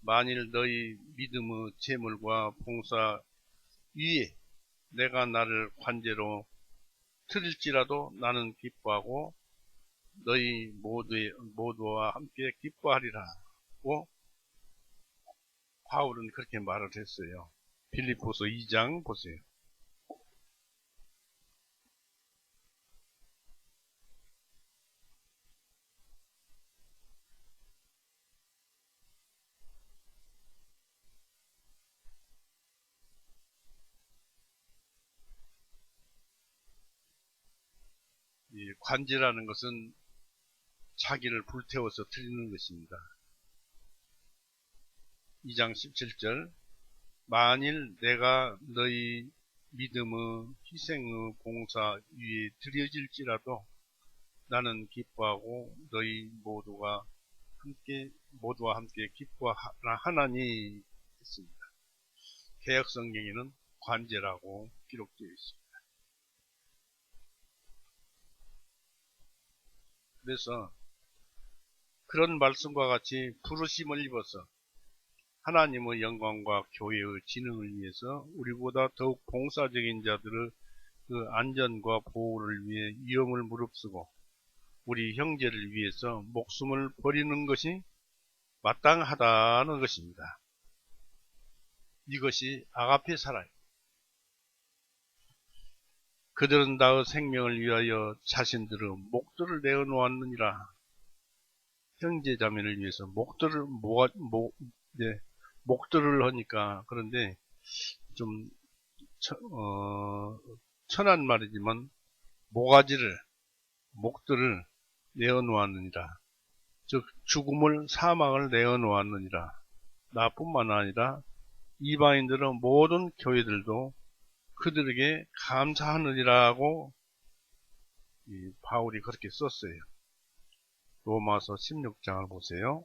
만일 너희 믿음의 재물과 봉사 위에 내가 나를 관제로 틀릴지라도 나는 기뻐하고 너희 모두와 함께 기뻐하리라고 바울은 그렇게 말을 했어요. 빌립보서 2장 보세요. 이 관제라는 것은 자기를 불태워서 드리는 것입니다. 2장 17절 만일 내가 너희 믿음의 희생의 봉사 위에 드려질지라도 나는 기뻐하고 너희 모두와 함께 기뻐하나니 했습니다. 개역성경에는 관제라고 기록되어 있습니다. 그래서 그런 말씀과 같이 부르심을 입어서 하나님의 영광과 교회의 진흥을 위해서 우리보다 더욱 봉사적인 자들의 그 안전과 보호를 위해 위험을 무릅쓰고 우리 형제를 위해서 목숨을 버리는 것이 마땅하다는 것입니다. 이것이 아가페 사랑입니다. 그들은 나의 생명을 위하여 자신들의 목들을 내어놓았느니라. 형제 자매를 위해서 목들을 하니까 그런데 좀 천한 말이지만 목들을 내어놓았느니라. 즉 사망을 내어놓았느니라. 나뿐만 아니라 이방인들은 모든 교회들도 그들에게 감사하느니라고 바울이 그렇게 썼어요. 로마서 16장을 보세요.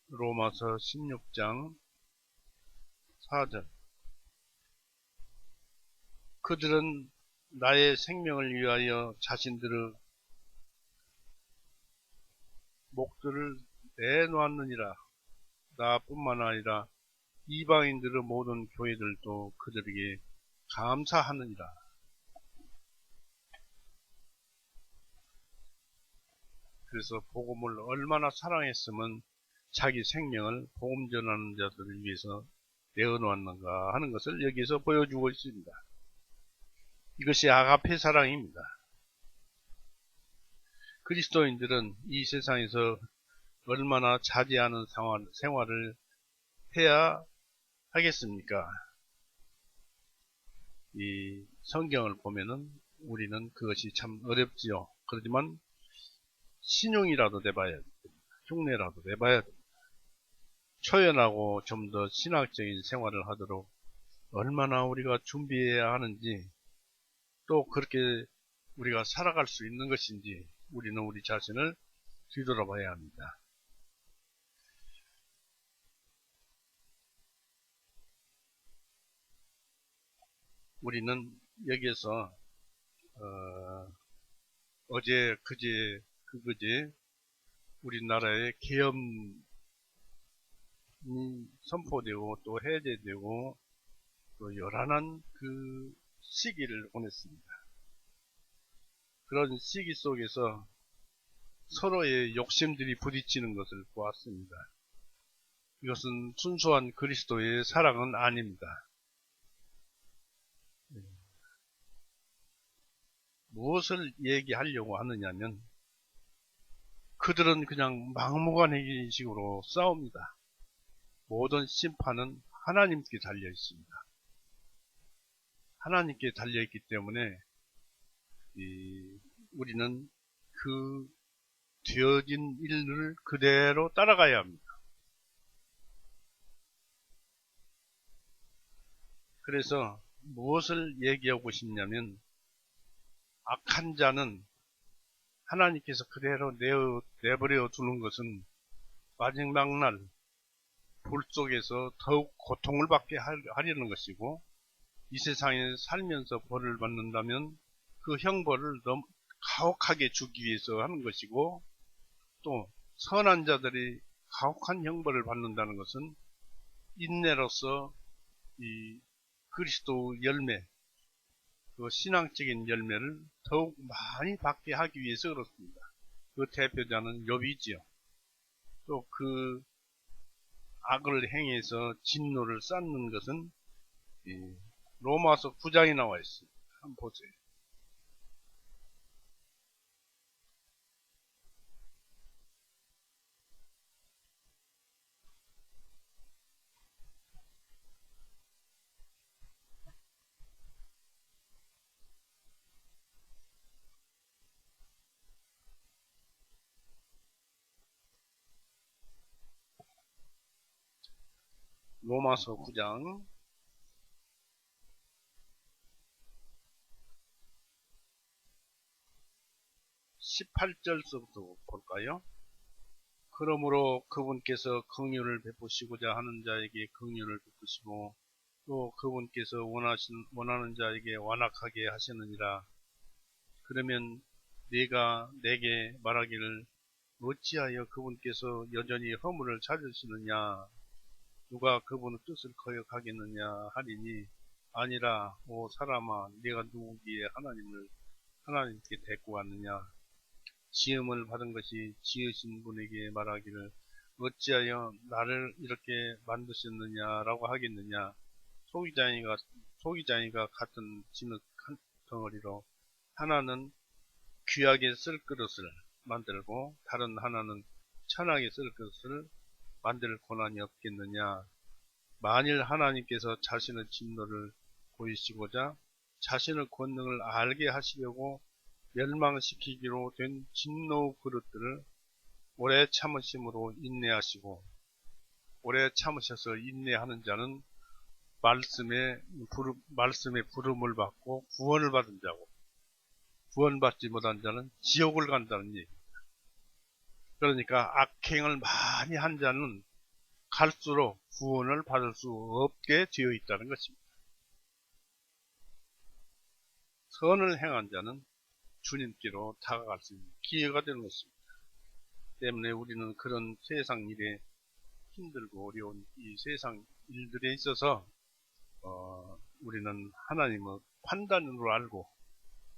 로마서 16장 4절 그들은 나의 생명을 위하여 자신들의 목들을 내놓았느니라. 나뿐만 아니라 이방인들의 모든 교회들도 그들에게 감사하느니라. 그래서 복음을 얼마나 사랑했으면 자기 생명을 복음 전하는 자들을 위해서 내어놓았는가 하는 것을 여기서 보여주고 있습니다. 이것이 아가페 사랑입니다. 그리스도인들은 이 세상에서 얼마나 자제하는 생활을 해야 하겠습니까? 이 성경을 보면은 우리는 그것이 참 어렵지요. 그렇지만 신용이라도 내봐야 됩니다. 흉내라도 내봐야 됩니다. 초연하고 좀 더 신학적인 생활을 하도록 얼마나 우리가 준비해야 하는지, 또 그렇게 우리가 살아갈 수 있는 것인지 우리는 우리 자신을 뒤돌아봐야 합니다. 우리는 여기에서 어제 그제 그거제 우리나라의 계엄이 선포되고 또 해제되고 또 요란한 그 시기를 보냈습니다. 그런 시기 속에서 서로의 욕심들이 부딪히는 것을 보았습니다. 이것은 순수한 그리스도의 사랑은 아닙니다. 무엇을 얘기하려고 하느냐면 그들은 그냥 막무가내 식으로 싸웁니다. 모든 심판은 하나님께 달려 있습니다. 하나님께 달려 있기 때문에 우리는 그 되어진 일을 그대로 따라가야 합니다. 그래서 무엇을 얘기하고 싶냐면 악한 자는 하나님께서 그대로 내버려 두는 것은 마지막 날 불 속에서 더욱 고통을 받게 하려는 것이고, 이 세상에 살면서 벌을 받는다면 그 형벌을 너무 가혹하게 주기 위해서 하는 것이고, 또 선한 자들이 가혹한 형벌을 받는다는 것은 인내로서 이 그리스도 열매, 그 신앙적인 열매를 더욱 많이 받게 하기 위해서 그렇습니다. 그 대표자는 욥이지요. 또 그 악을 행해서 진노를 쌓는 것은 로마서 9장에 나와 있습니다. 한번 보세요. 로마서 9장 18절서부터 볼까요? 그러므로 그분께서 긍휼을 베푸시고자 하는 자에게 긍휼을 베푸시고 또 그분께서 원하는 자에게 완악하게 하시느니라. 그러면 네가 내게 말하기를 어찌하여 그분께서 여전히 허물을 찾으시느냐, 누가 그분의 뜻을 거역하겠느냐 하리니, 아니라 오 사람아, 네가 누구기에 하나님께 데리고 왔느냐. 지음을 받은 것이 지으신 분에게 말하기를 어찌하여 나를 이렇게 만드셨느냐라고 하겠느냐. 소기장이가 같은 진흙 한 덩어리로 하나는 귀하게 쓸 그릇을 만들고 다른 하나는 천하게 쓸 그릇을 만들 고난이 없겠느냐. 만일 하나님께서 자신의 진노를 보이시고자 자신의 권능을 알게 하시려고 멸망시키기로 된 진노 그릇들을 오래 참으심으로 인내하시고, 오래 참으셔서 인내하는 자는 말씀의 부름을 받고 구원을 받은 자고, 구원받지 못한 자는 지옥을 간다는 얘기입니다. 그러니까 악행을 많이 한 자는 갈수록 구원을 받을 수 없게 되어 있다는 것입니다. 선을 행한 자는 주님께로 다가갈 수 있는 기회가 되는 것입니다. 때문에 우리는 그런 세상 일에 힘들고 어려운 이 세상 일들에 있어서 우리는 하나님의 판단으로 알고,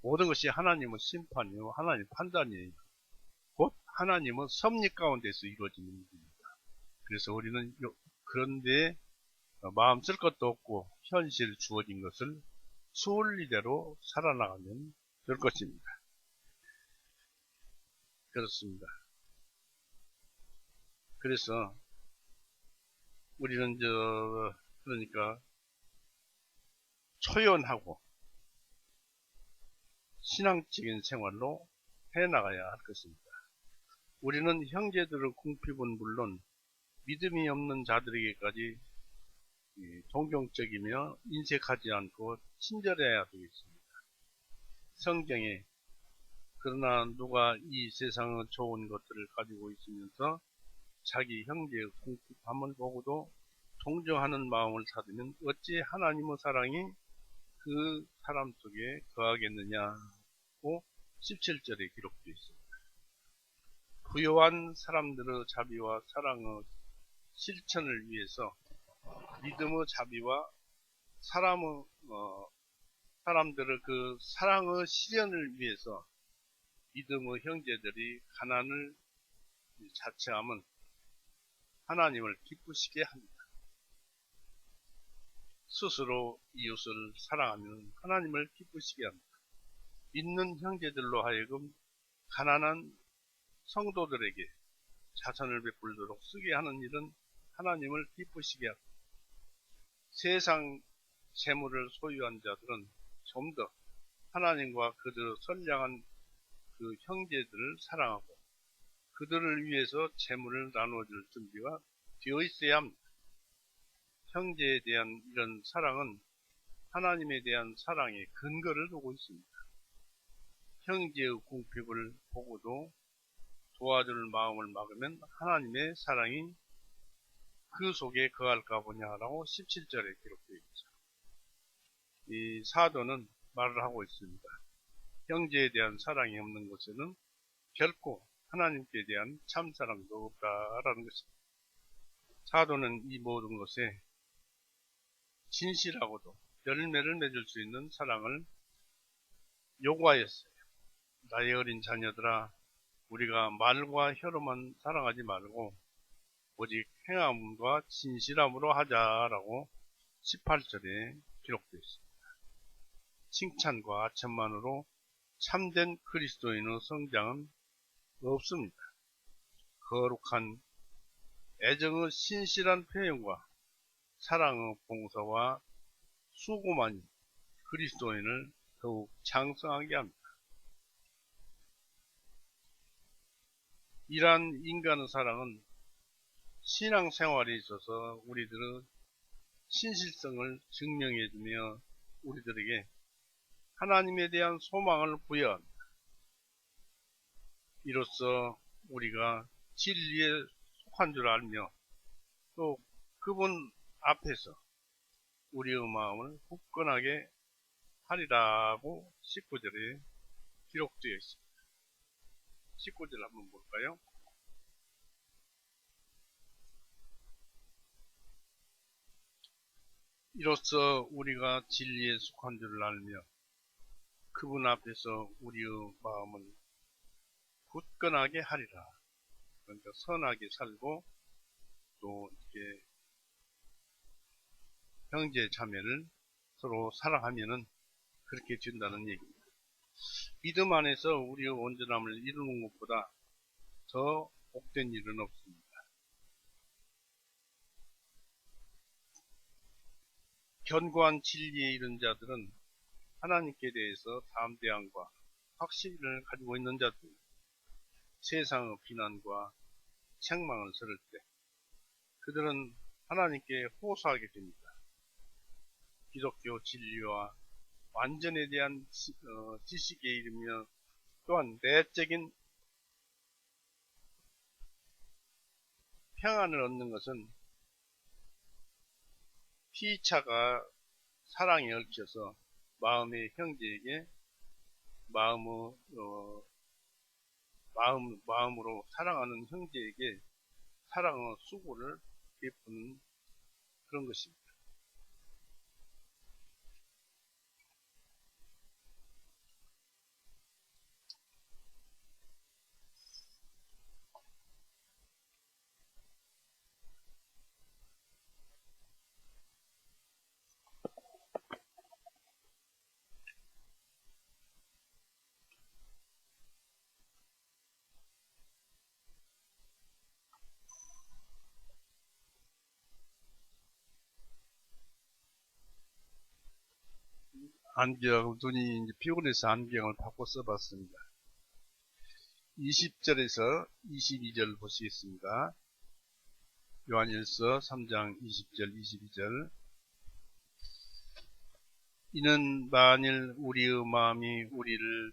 모든 것이 하나님의 심판이요 하나님의 판단이에요. 곧 하나님의 섭리 가운데서 이루어지는 일입니다. 그래서 우리는 그런데 마음 쓸 것도 없고 현실 주어진 것을 순리대로 살아나가면 될 것입니다. 그렇습니다. 그래서 우리는 그러니까 초연하고 신앙적인 생활로 해나가야 할 것입니다. 우리는 형제들의 궁핍은 물론 믿음이 없는 자들에게까지 존경적이며 인색하지 않고 친절해야 되겠습니다. 성경에 그러나 누가 이 세상의 좋은 것들을 가지고 있으면서 자기 형제의 궁핍함을 보고도 동정하는 마음을 찾으면 어찌 하나님의 사랑이 그 사람 속에 거하겠느냐고 17절에 기록되어 있습니다. 부요한 사람들의 자비와 사랑의 실천을 위해서 믿음의 자비와 사람들의 그 사랑의 실현을 위해서 믿음의 형제들이 가난을 자처하면 하나님을 기쁘시게 합니다. 스스로 이웃을 사랑하면 하나님을 기쁘시게 합니다. 믿는 형제들로 하여금 가난한 성도들에게 자선을 베풀도록 쓰게 하는 일은 하나님을 기쁘시게 합니다. 세상 재물을 소유한 자들은 좀 더 하나님과 그들의 선량한 그 형제들을 사랑하고 그들을 위해서 재물을 나눠줄 준비가 되어 있어야 합니다. 형제에 대한 이런 사랑은 하나님에 대한 사랑의 근거를 두고 있습니다. 형제의 궁핍을 보고도 도와줄 마음을 막으면 하나님의 사랑이 그 속에 거할까 보냐라고 17절에 기록되어 있죠. 이 사도는 말을 하고 있습니다. 형제에 대한 사랑이 없는 곳에는 결코 하나님께 대한 참사랑도 없다라는 것입니다. 사도는 이 모든 것에 진실하고도 열매를 맺을 수 있는 사랑을 요구하였어요. 나의 어린 자녀들아, 우리가 말과 혀로만 사랑하지 말고 오직 행함과 진실함으로 하자라고 18절에 기록되어 있습니다. 칭찬과 아첨만으로 참된 그리스도인의 성장은 없습니다. 거룩한 애정의 신실한 표현과 사랑의 봉사와 수고만이 그리스도인을 더욱 장성하게 합니다. 이러한 인간의 사랑은 신앙생활에 있어서 우리들의 신실성을 증명해주며 우리들에게 하나님에 대한 소망을 부여합니다. 이로써 우리가 진리에 속한 줄 알며 또 그분 앞에서 우리의 마음을 굳건하게 하리라고 19절에 기록되어 있습니다. 19절 한번 볼까요? 이로써 우리가 진리에 속한 줄을 알며 그분 앞에서 우리의 마음을 굳건하게 하리라. 그러니까 선하게 살고 또 이렇게 형제 자매를 서로 사랑하면은 그렇게 된다는 얘기입니다. 믿음 안에서 우리의 온전함을 이루는 것보다 더 복된 일은 없습니다. 견고한 진리에 이른 자들은 하나님께 대해서 담대함과 확신을 가지고 있는 자들, 세상의 비난과 책망을 들을 때 그들은 하나님께 호소하게 됩니다. 기독교 진리와 완전에 대한 지식에 이르며 또한 내적인 평안을 얻는 것은 피차가 사랑에 얽혀서 마음의 형제에게 마음으로 사랑하는 형제에게 사랑의 수고를 베푸는 그런 것입니다. 안경, 눈이 이제 피곤해서 안경을 바꿔 써봤습니다. 20절에서 22절 보시겠습니다. 요한일서 3장 20절, 22절. 이는 만일 우리의 마음이 우리를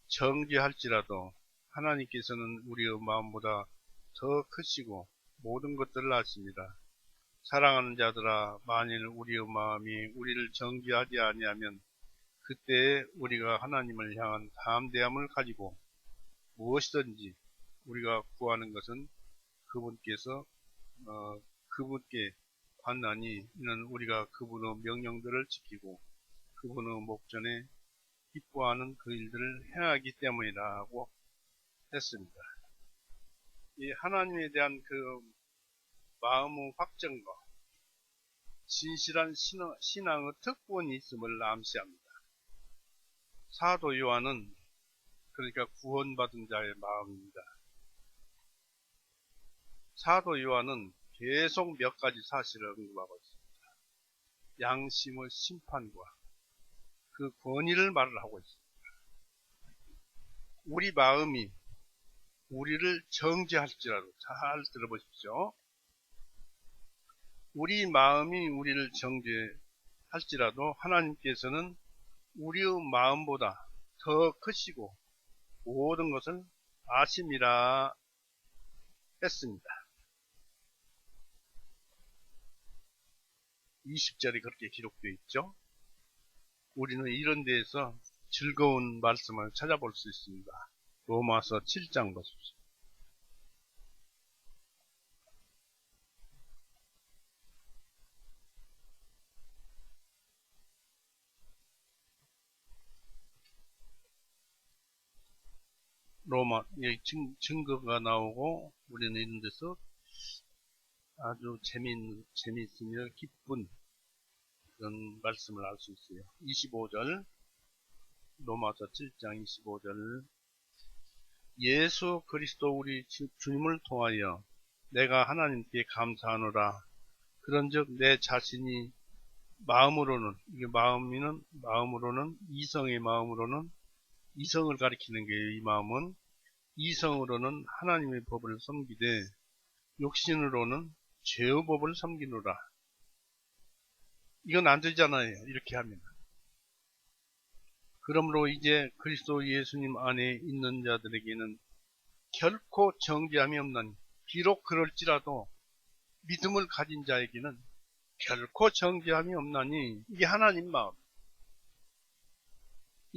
정죄할지라도 하나님께서는 우리의 마음보다 더 크시고 모든 것들을 아십니다. 사랑하는 자들아, 만일 우리의 마음이 우리를 정죄하지 아니하면 그때 우리가 하나님을 향한 담대함을 가지고 무엇이든지 우리가 구하는 것은 그분께 받나니, 이는 우리가 그분의 명령들을 지키고 그분의 목전에 기뻐하는 그 일들을 행하기 때문이라고 했습니다. 이 하나님에 대한 그 마음의 확정과 진실한 신앙의 특권이 있음을 암시합니다. 사도 요한은 그러니까 구원받은 자의 마음입니다. 사도 요한은 계속 몇 가지 사실을 언급하고 있습니다. 양심의 심판과 그 권위를 말을 하고 있습니다. 우리 마음이 우리를 정죄할지라도, 잘 들어보십시오. 우리 마음이 우리를 정죄할지라도 하나님께서는 우리의 마음보다 더 크시고 모든 것을 아심이라 했습니다. 20절이 그렇게 기록되어 있죠. 우리는 이런 데에서 즐거운 말씀을 찾아볼 수 있습니다. 로마서 7장 보십시오. 로마, 여기 증거가 나오고 우리는 이런 데서 아주 재미있으며 기쁜 그런 말씀을 알 수 있어요. 25절, 로마서 7장 25절. 예수 그리스도 우리 주님을 통하여 내가 하나님께 감사하노라. 그런즉 내 자신이 마음으로는, 이게 마음으로는, 이성의 마음으로는, 이성을 가리키는 게 이 마음은, 이성으로는 하나님의 법을 섬기되 육신으로는 죄의 법을 섬기노라. 이건 안 되잖아요, 이렇게 하면. 그러므로 이제 그리스도 예수님 안에 있는 자들에게는 결코 정죄함이 없나니, 비록 그럴지라도 믿음을 가진 자에게는 결코 정죄함이 없나니, 이게 하나님 마음.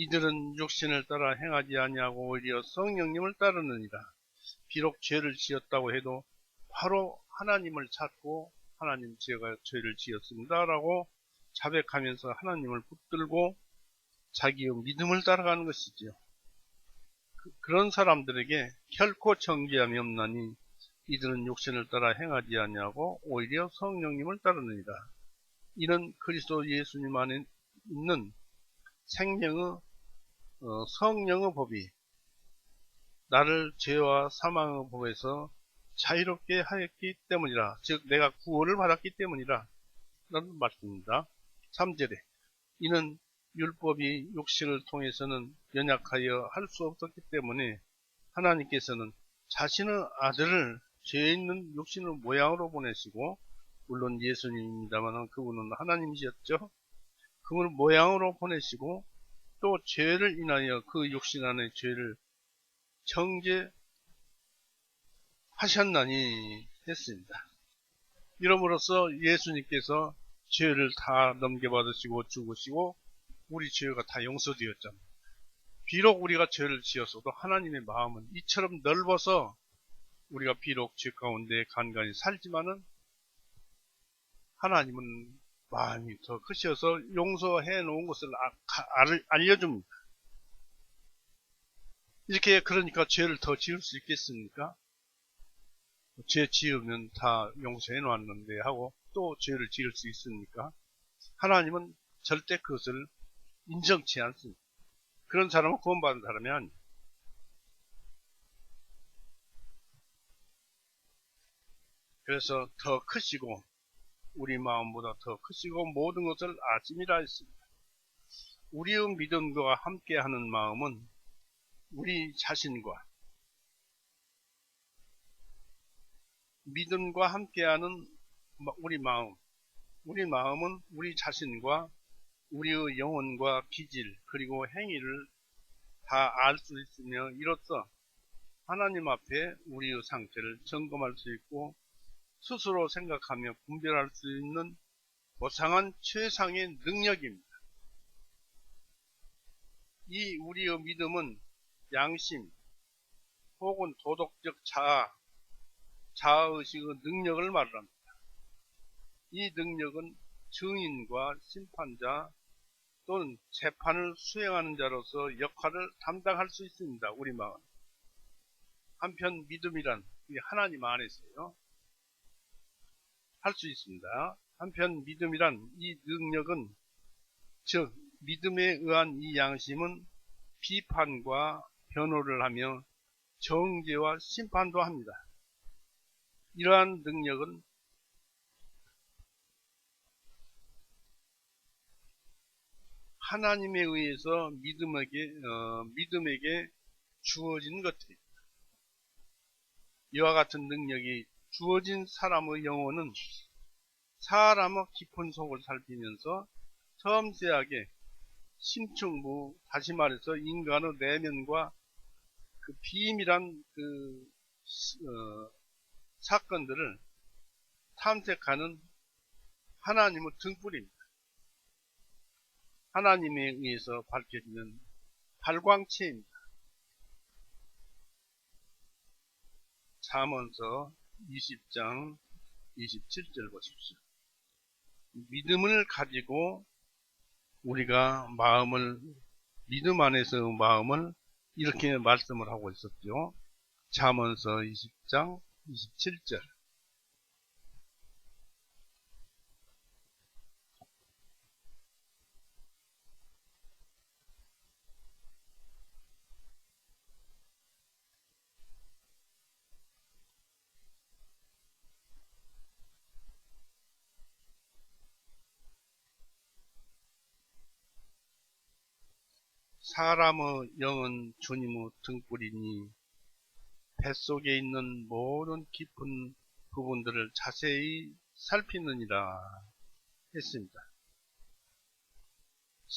이들은 육신을 따라 행하지 아니하고 오히려 성령님을 따르느니라. 비록 죄를 지었다고 해도 바로 하나님을 찾고 하나님 제가 죄를 지었습니다 라고 자백하면서 하나님을 붙들고 자기의 믿음을 따라가는 것이지요. 그런 사람들에게 결코 정죄함이 없나니 이들은 육신을 따라 행하지 아니하고 오히려 성령님을 따르느니라. 이는 그리스도 예수님 안에 있는 생명의 성령의 법이 나를 죄와 사망의 법에서 자유롭게 하였기 때문이라. 즉 내가 구원을 받았기 때문이라 라는 말씀입니다. 3절에 이는 율법이 육신을 통해서는 연약하여 할 수 없었기 때문에 하나님께서는 자신의 아들을 죄 있는 육신의 모양으로 보내시고, 물론 예수님입니다만 그분은 하나님이셨죠. 그분을 모양으로 보내시고 또 죄를 인하여 그 육신 안의 죄를 정죄하셨나니 했습니다. 이러므로써 예수님께서 죄를 다 넘겨받으시고 죽으시고 우리 죄가 다 용서되었잖아요. 비록 우리가 죄를 지었어도 하나님의 마음은 이처럼 넓어서 우리가 비록 죄 가운데 간간히 살지만은 하나님은 마음이 더 크셔서 용서해 놓은 것을 알려줍니다. 이렇게 그러니까 죄를 더 지을 수 있겠습니까? 죄 지으면 다 용서해 놨는데 하고 또 죄를 지을 수 있습니까? 하나님은 절대 그것을 인정치 않습니다. 그런 사람은 구원받은 사람이 아니에요. 그래서 더 크시고 우리 마음보다 더 크시고 모든 것을 아심이라 했습니다. 우리의 믿음과 함께하는 마음은 우리 자신과 믿음과 함께하는 우리 마음은 우리 자신과 우리의 영혼과 기질 그리고 행위를 다 알 수 있으며 이로써 하나님 앞에 우리의 상태를 점검할 수 있고 스스로 생각하며 분별할 수 있는 고상한 최상의 능력입니다. 이 우리의 믿음은 양심 혹은 도덕적 자아의식의 능력을 말합니다. 이 능력은 증인과 심판자 또는 재판을 수행하는 자로서 역할을 담당할 수 있습니다. 우리 마음. 한편 믿음이란 하나님 안에서요. 할 수 있습니다. 한편 믿음이란 이 능력은 즉 믿음에 의한 이 양심은 비판과 변호를 하며 정죄와 심판도 합니다. 이러한 능력은 하나님에 의해서 믿음에게 주어진 것들입니다. 이와 같은 능력이 주어진 사람의 영혼은 사람의 깊은 속을 살피면서 섬세하게 심층부, 다시 말해서 인간의 내면과 그 비밀한 사건들을 탐색하는 하나님의 등불입니다. 하나님에 의해서 밝혀지는 발광체입니다. 잠언서 20장 27절 보십시오. 믿음을 가지고 우리가 믿음 안에서 마음을 이렇게 말씀을 하고 있었죠. 잠언서 20장 27절. 사람의 영은 주님의 등불이니 뱃속에 있는 모든 깊은 부분들을 자세히 살피느니라 했습니다.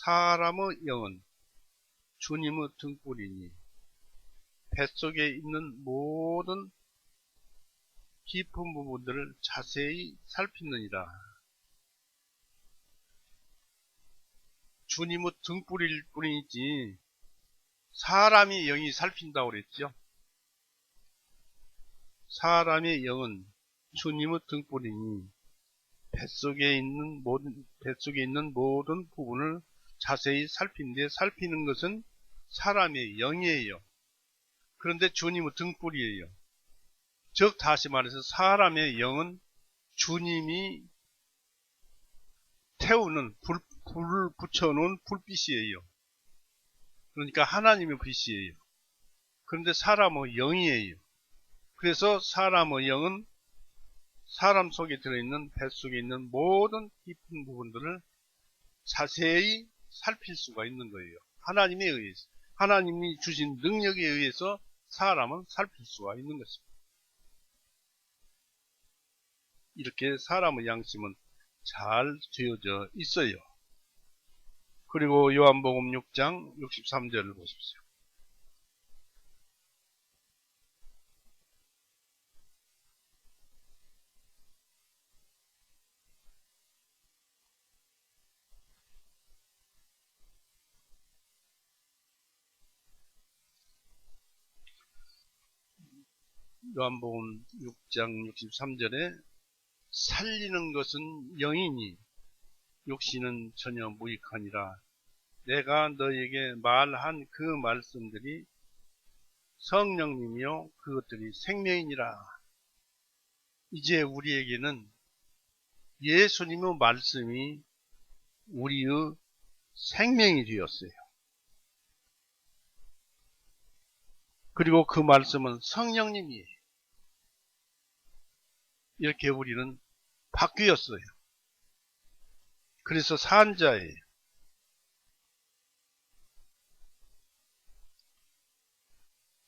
사람의 영은 주님의 등불이니 뱃속에 있는 모든 깊은 부분들을 자세히 살피느니라. 주님의 등불일 뿐이지 사람의 영이 살핀다고 그랬죠. 사람의 영은 주님의 등불이니 뱃속에 있는 모든 부분을 자세히 살피는데 살피는 것은 사람의 영이에요. 그런데 주님의 등불이에요. 즉 다시 말해서 사람의 영은 주님이 태우는 불을 붙여놓은 불빛이에요. 그러니까 하나님의 빛이에요. 그런데 사람의 영이에요. 그래서 사람의 영은 사람 속에 들어있는 뱃속에 있는 모든 깊은 부분들을 자세히 살필 수가 있는 거예요. 하나님에 의해서. 하나님이 주신 능력에 의해서 사람은 살필 수가 있는 것입니다. 이렇게 사람의 양심은 잘 되어져 있어요. 그리고 요한복음 6장 63절을 보십시오. 요한복음 6장 63절에 살리는 것은 영이니 육신은 전혀 무익하니라. 내가 너에게 말한 그 말씀들이 성령님이요 그것들이 생명이니라. 이제 우리에게는 예수님의 말씀이 우리의 생명이 되었어요. 그리고 그 말씀은 성령님이에요. 이렇게 우리는 바뀌었어요. 그래서 산 자예요.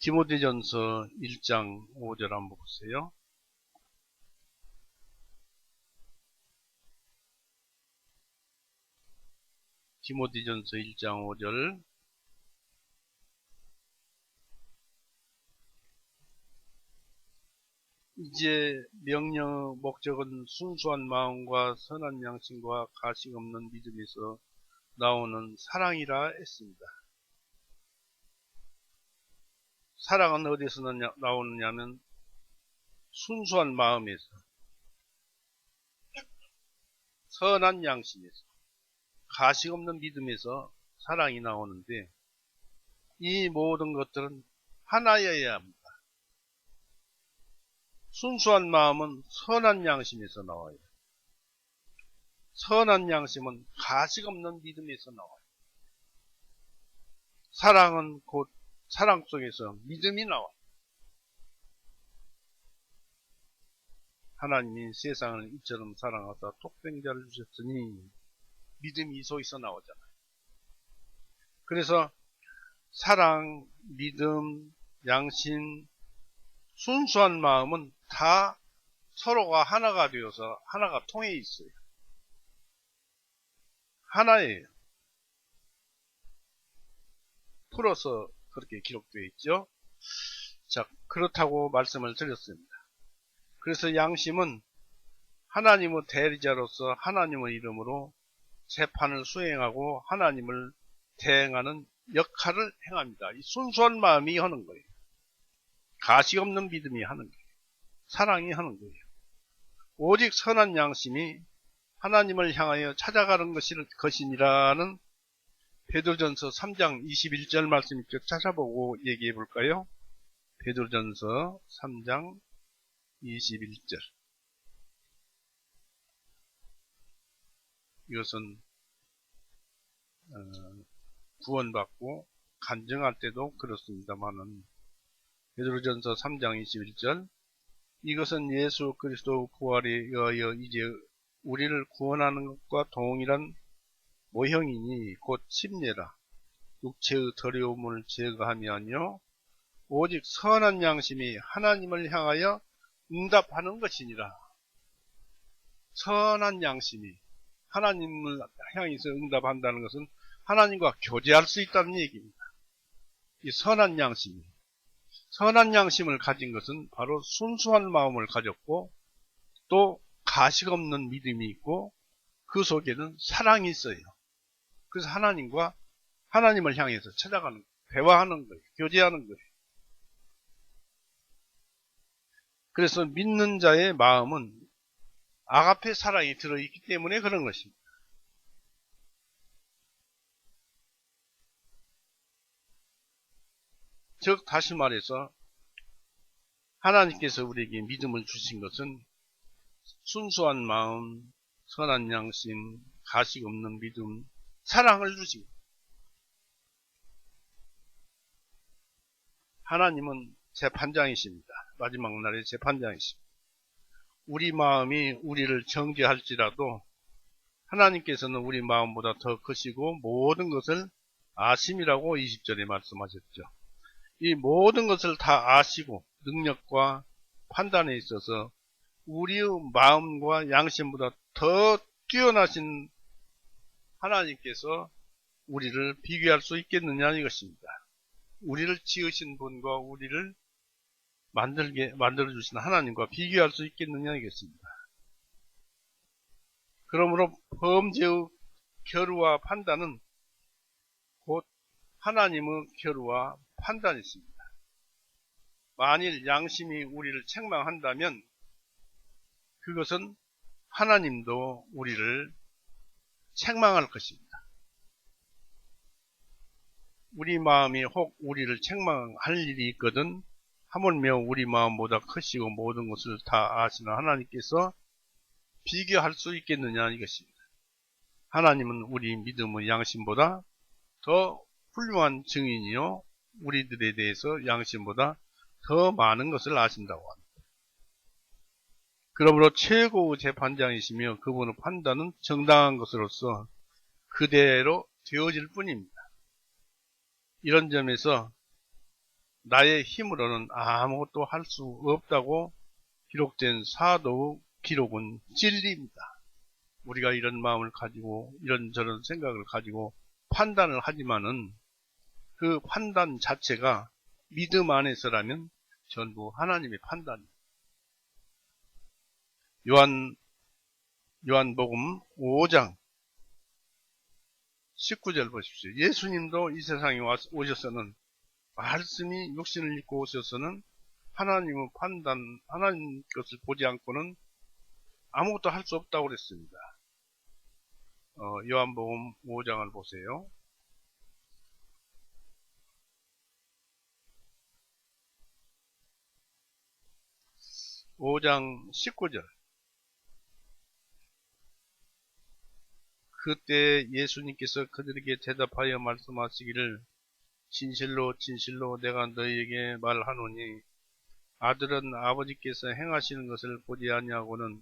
디모데전서 1장 5절 한번 보세요. 디모데전서 1장 5절. 이제 명령 목적은 순수한 마음과 선한 양심과 가식 없는 믿음에서 나오는 사랑이라 했습니다. 사랑은 어디서 나오느냐면 순수한 마음에서, 선한 양심에서, 가식 없는 믿음에서 사랑이 나오는데, 이 모든 것들은 하나여야 합니다. 순수한 마음은 선한 양심에서 나와요. 선한 양심은 가식 없는 믿음에서 나와요. 사랑은 곧 사랑 속에서 믿음이 나와요. 하나님이 세상을 이처럼 사랑하사 독생자를 주셨으니 믿음이 이 속에서 나오잖아요. 그래서 사랑, 믿음, 양심, 순수한 마음은 다 서로가 하나가 되어서 하나가 통해 있어요. 하나예요. 풀어서 그렇게 기록되어 있죠. 자, 그렇다고 말씀을 드렸습니다. 그래서 양심은 하나님의 대리자로서 하나님의 이름으로 재판을 수행하고 하나님을 대행하는 역할을 행합니다. 이 순수한 마음이 하는 거예요. 가식 없는 믿음이 하는 거예요. 사랑이 하는 거예요. 오직 선한 양심이 하나님을 향하여 찾아가는 것이니라는 베드로전서 3장 21절 말씀 쭉 찾아보고 얘기해 볼까요? 베드로전서 3장 21절. 이것은 구원받고 간증할 때도 그렇습니다만은 베드로전서 3장 21절. 이것은 예수 그리스도 부활에 의하여 이제 우리를 구원하는 것과 동일한 모형이니 곧 침례라. 육체의 더러움을 제거함이 아니요 오직 선한 양심이 하나님을 향하여 응답하는 것이니라. 선한 양심이 하나님을 향해서 응답한다는 것은 하나님과 교제할 수 있다는 얘기입니다. 이 선한 양심을 가진 것은 바로 순수한 마음을 가졌고 또 가식 없는 믿음이 있고 그 속에는 사랑이 있어요. 그래서 하나님을 향해서 찾아가는 거예요. 대화하는 거예요. 교제하는 거예요. 그래서 믿는 자의 마음은 아가페 사랑이 들어있기 때문에 그런 것입니다. 즉 다시 말해서 하나님께서 우리에게 믿음을 주신 것은 순수한 마음, 선한 양심, 가식 없는 믿음, 사랑을 주신 거예요. 하나님은 재판장이십니다. 마지막 날의 재판장이십니다. 우리 마음이 우리를 정죄할지라도 하나님께서는 우리 마음보다 더 크시고 모든 것을 아심이라고 20절에 말씀하셨죠. 이 모든 것을 다 아시고 능력과 판단에 있어서 우리의 마음과 양심보다 더 뛰어나신 하나님께서 우리를 비교할 수 있겠느냐 이것입니다. 우리를 지으신 분과 우리를 만들어주신 하나님과 비교할 수 있겠느냐 이것입니다. 그러므로 범죄의 결의와 판단은 곧 하나님의 결의와 판단이십니다. 만일 양심이 우리를 책망한다면 그것은 하나님도 우리를 책망할 것입니다. 우리 마음이 혹 우리를 책망할 일이 있거든 하물며 우리 마음보다 크시고 모든 것을 다 아시는 하나님께서 비교할 수 있겠느냐 이것입니다. 하나님은 우리 믿음의 양심보다 더 훌륭한 증인이요 우리들에 대해서 양심보다 더 많은 것을 아신다고 합니다. 그러므로 최고의 재판장이시며 그분의 판단은 정당한 것으로서 그대로 되어질 뿐입니다. 이런 점에서 나의 힘으로는 아무것도 할 수 없다고 기록된 사도의 기록은 진리입니다. 우리가 이런 마음을 가지고 이런저런 생각을 가지고 판단을 하지만은 그 판단 자체가 믿음 안에서라면 전부 하나님의 판단입니다. 요한복음 5장 19절 보십시오. 예수님도 이 세상에 오셔서는 말씀이 육신을 입고 오셔서는 하나님의 판단, 하나님 것을 보지 않고는 아무것도 할 수 없다고 그랬습니다. 요한복음 5장을 보세요. 5장 19절. 그때 예수님께서 그들에게 대답하여 말씀하시기를 진실로 진실로 내가 너희에게 말하노니 아들은 아버지께서 행하시는 것을 보지 아니하고는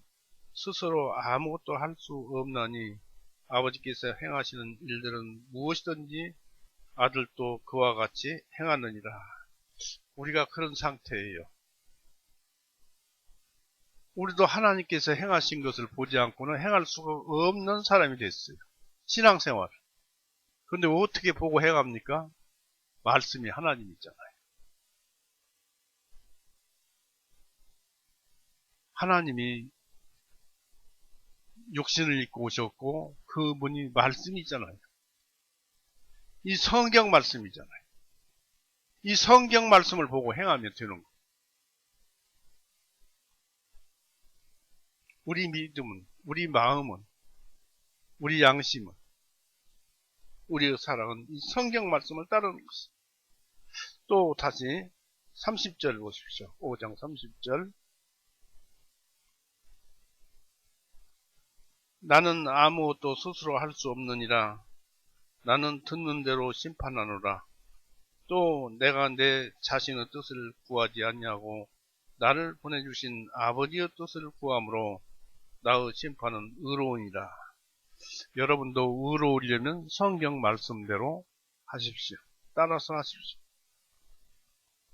스스로 아무것도 할 수 없나니 아버지께서 행하시는 일들은 무엇이든지 아들도 그와 같이 행하느니라. 우리가 그런 상태예요. 우리도 하나님께서 행하신 것을 보지 않고는 행할 수가 없는 사람이 됐어요. 신앙생활. 그런데 어떻게 보고 행합니까? 말씀이 하나님이잖아요. 하나님이 육신을 입고 오셨고 그분이 말씀이잖아요. 이 성경 말씀이잖아요. 이 성경 말씀을 보고 행하면 되는 거예요. 우리 믿음은, 우리 마음은, 우리 양심은, 우리의 사랑은 이 성경 말씀을 따르는 것입니다. 또 다시 30절 보십시오. 5장 30절. 나는 아무것도 스스로 할 수 없느니라. 나는 듣는 대로 심판하노라. 또 내가 내 자신의 뜻을 구하지 않냐고 나를 보내주신 아버지의 뜻을 구함으로 나의 심판은 의로우니라. 여러분도 의로우려면 성경 말씀대로 하십시오. 따라서 하십시오.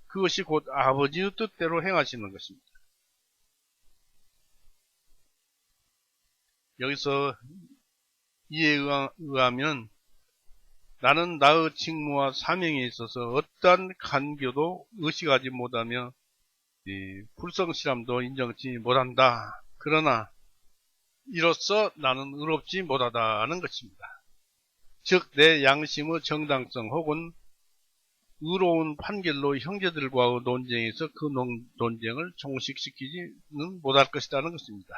그것이 곧 아버지의 뜻대로 행하시는 것입니다. 여기서 이에 의하면 나는 나의 직무와 사명에 있어서 어떠한 간교도 의식하지 못하며 불성실함도 인정치 못한다. 그러나 이로써 나는 의롭지 못하다는 것입니다. 즉 내 양심의 정당성 혹은 의로운 판결로 형제들과의 논쟁에서 그 논쟁을 종식시키지는 못할 것이라는 것입니다.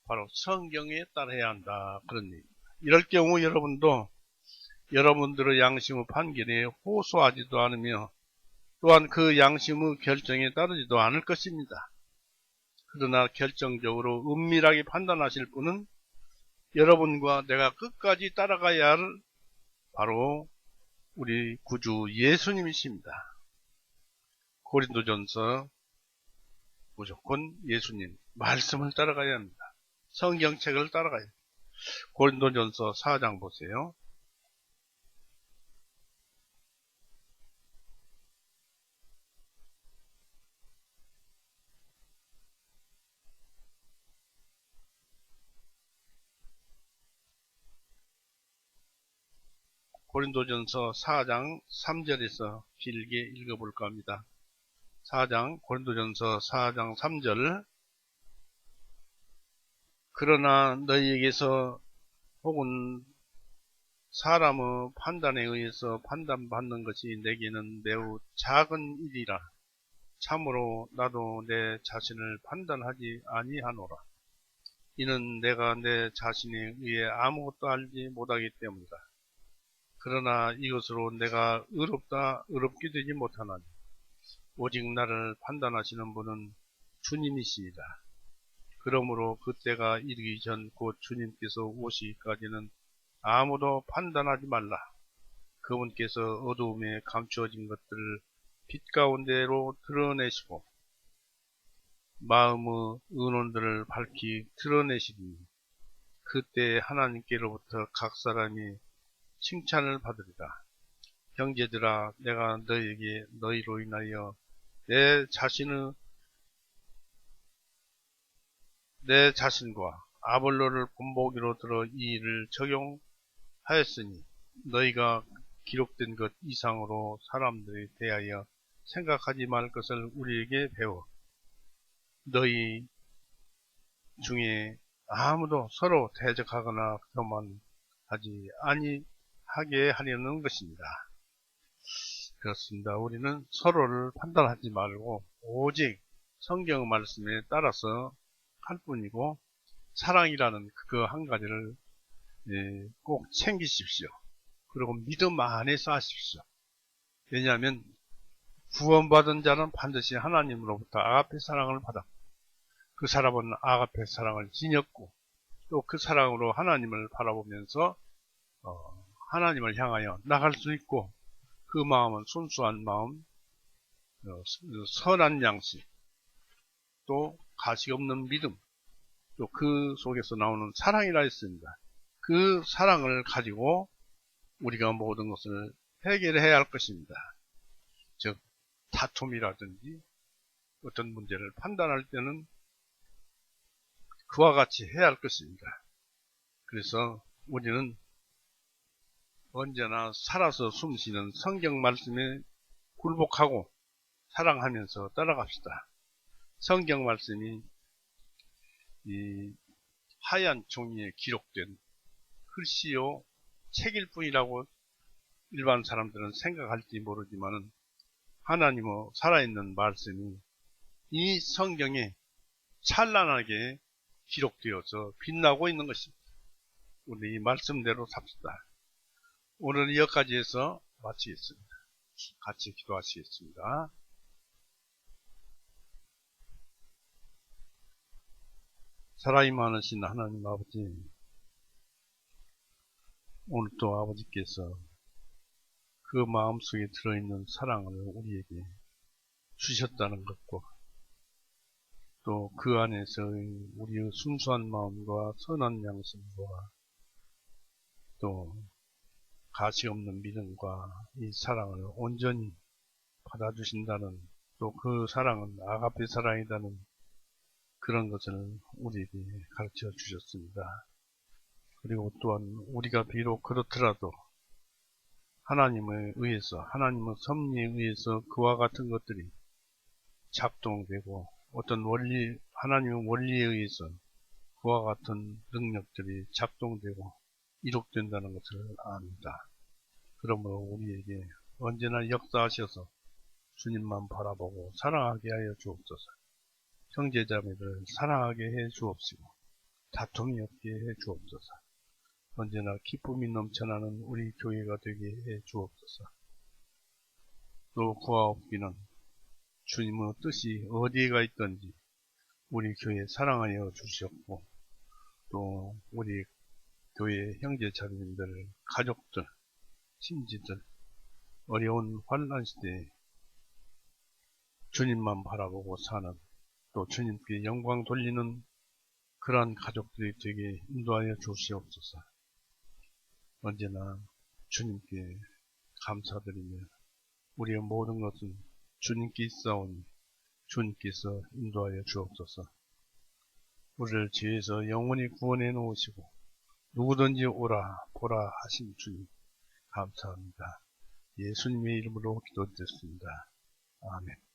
바로 성경에 따라야 한다. 그런 얘기입니다. 이럴 경우 여러분도 여러분들의 양심의 판결에 호소하지도 않으며 또한 그 양심의 결정에 따르지도 않을 것입니다. 그러나 결정적으로 은밀하게 판단하실 분은 여러분과 내가 끝까지 따라가야 할 바로 우리 구주 예수님이십니다. 고린도전서 무조건 예수님 말씀을 따라가야 합니다. 성경책을 따라가야 합니다. 고린도전서 4장 보세요. 고린도전서 4장 3절에서 길게 읽어볼까 합니다. 고린도전서 4장 3절. 그러나 너희에게서 혹은 사람의 판단에 의해서 판단받는 것이 내게는 매우 작은 일이라. 참으로 나도 내 자신을 판단하지 아니하노라. 이는 내가 내 자신에 의해 아무것도 알지 못하기 때문이다. 그러나 이것으로 내가 의롭게 되지 못하나니 오직 나를 판단하시는 분은 주님이시니라. 그러므로 그때가 이르기 전 곧 주님께서 오시기까지는 아무도 판단하지 말라. 그분께서 어두움에 감추어진 것들을 빛 가운데로 드러내시고 마음의 의논들을 밝히 드러내시니 그때 하나님께로부터 각 사람이 칭찬을 받으리라. 형제들아, 내가 너희로 인하여 내 자신과 아볼로를 본보기로 들어 이 일을 적용하였으니 너희가 기록된 것 이상으로 사람들에 대하여 생각하지 말 것을 우리에게 배워. 너희 중에 아무도 서로 대적하거나 교만하지 아니하게 하려는 것입니다. 그렇습니다. 우리는 서로를 판단하지 말고 오직 성경 말씀에 따라서 할 뿐이고, 사랑이라는 그 한 가지를 꼭 챙기십시오. 그리고 믿음 안에서 하십시오. 왜냐하면 구원받은 자는 반드시 하나님으로부터 아가페 사랑을 받아 그 사람은 아가페 사랑을 지녔고, 또 그 사랑으로 하나님을 바라보면서 하나님을 향하여 나갈 수 있고, 그 마음은 순수한 마음, 선한 양심, 또 가시없는 믿음, 또 그 속에서 나오는 사랑이라 했습니다. 그 사랑을 가지고 우리가 모든 것을 해결해야 할 것입니다. 즉 다툼이라든지 어떤 문제를 판단할 때는 그와 같이 해야 할 것입니다. 그래서 우리는 언제나 살아서 숨쉬는 성경 말씀에 굴복하고 사랑하면서 따라갑시다. 성경 말씀이 이 하얀 종이에 기록된 글씨요 책일 뿐이라고 일반 사람들은 생각할지 모르지만은, 하나님의 살아있는 말씀이 이 성경에 찬란하게 기록되어서 빛나고 있는 것입니다. 우리 이 말씀대로 삽시다. 오늘은 여기까지 해서 마치겠습니다. 같이 기도하시겠습니다. 사랑이 많으신 하나님 아버지, 오늘도 아버지께서 그 마음속에 들어있는 사랑을 우리에게 주셨다는 것과, 또 그 안에서 우리의 순수한 마음과 선한 양심과 또 가시없는 믿음과 이 사랑을 온전히 받아주신다는, 또 그 사랑은 아가페 사랑이라는 그런 것을 우리에게 가르쳐 주셨습니다. 그리고 또한 우리가 비록 그렇더라도 하나님에 의해서, 하나님의 섭리에 의해서 그와 같은 것들이 작동되고, 어떤 하나님의 원리에 의해서 그와 같은 능력들이 작동되고 이룩된다는 것을 압니다. 그러므로 우리에게 언제나 역사하셔서 주님만 바라보고 사랑하게 하여 주옵소서. 형제자매를 사랑하게 해 주옵시고 다툼이 없게 해 주옵소서. 언제나 기쁨이 넘쳐나는 우리 교회가 되게 해 주옵소서. 또 구하옵기는 주님의 뜻이 어디에가 있든지 우리 교회 사랑하여 주셨고, 또 우리 교회 형제자매들, 가족들, 친지들 어려운 환난 시대에 주님만 바라보고 사는, 또 주님께 영광 돌리는 그러한 가족들이 되게 인도하여 주시옵소서. 언제나 주님께 감사드리며 우리의 모든 것은 주님께 있사오니 주님께서 인도하여 주옵소서. 우리를 죄에서 영원히 구원해 놓으시고 누구든지 오라 보라 하신 주님 감사합니다. 예수님의 이름으로 기도드렸습니다. 아멘.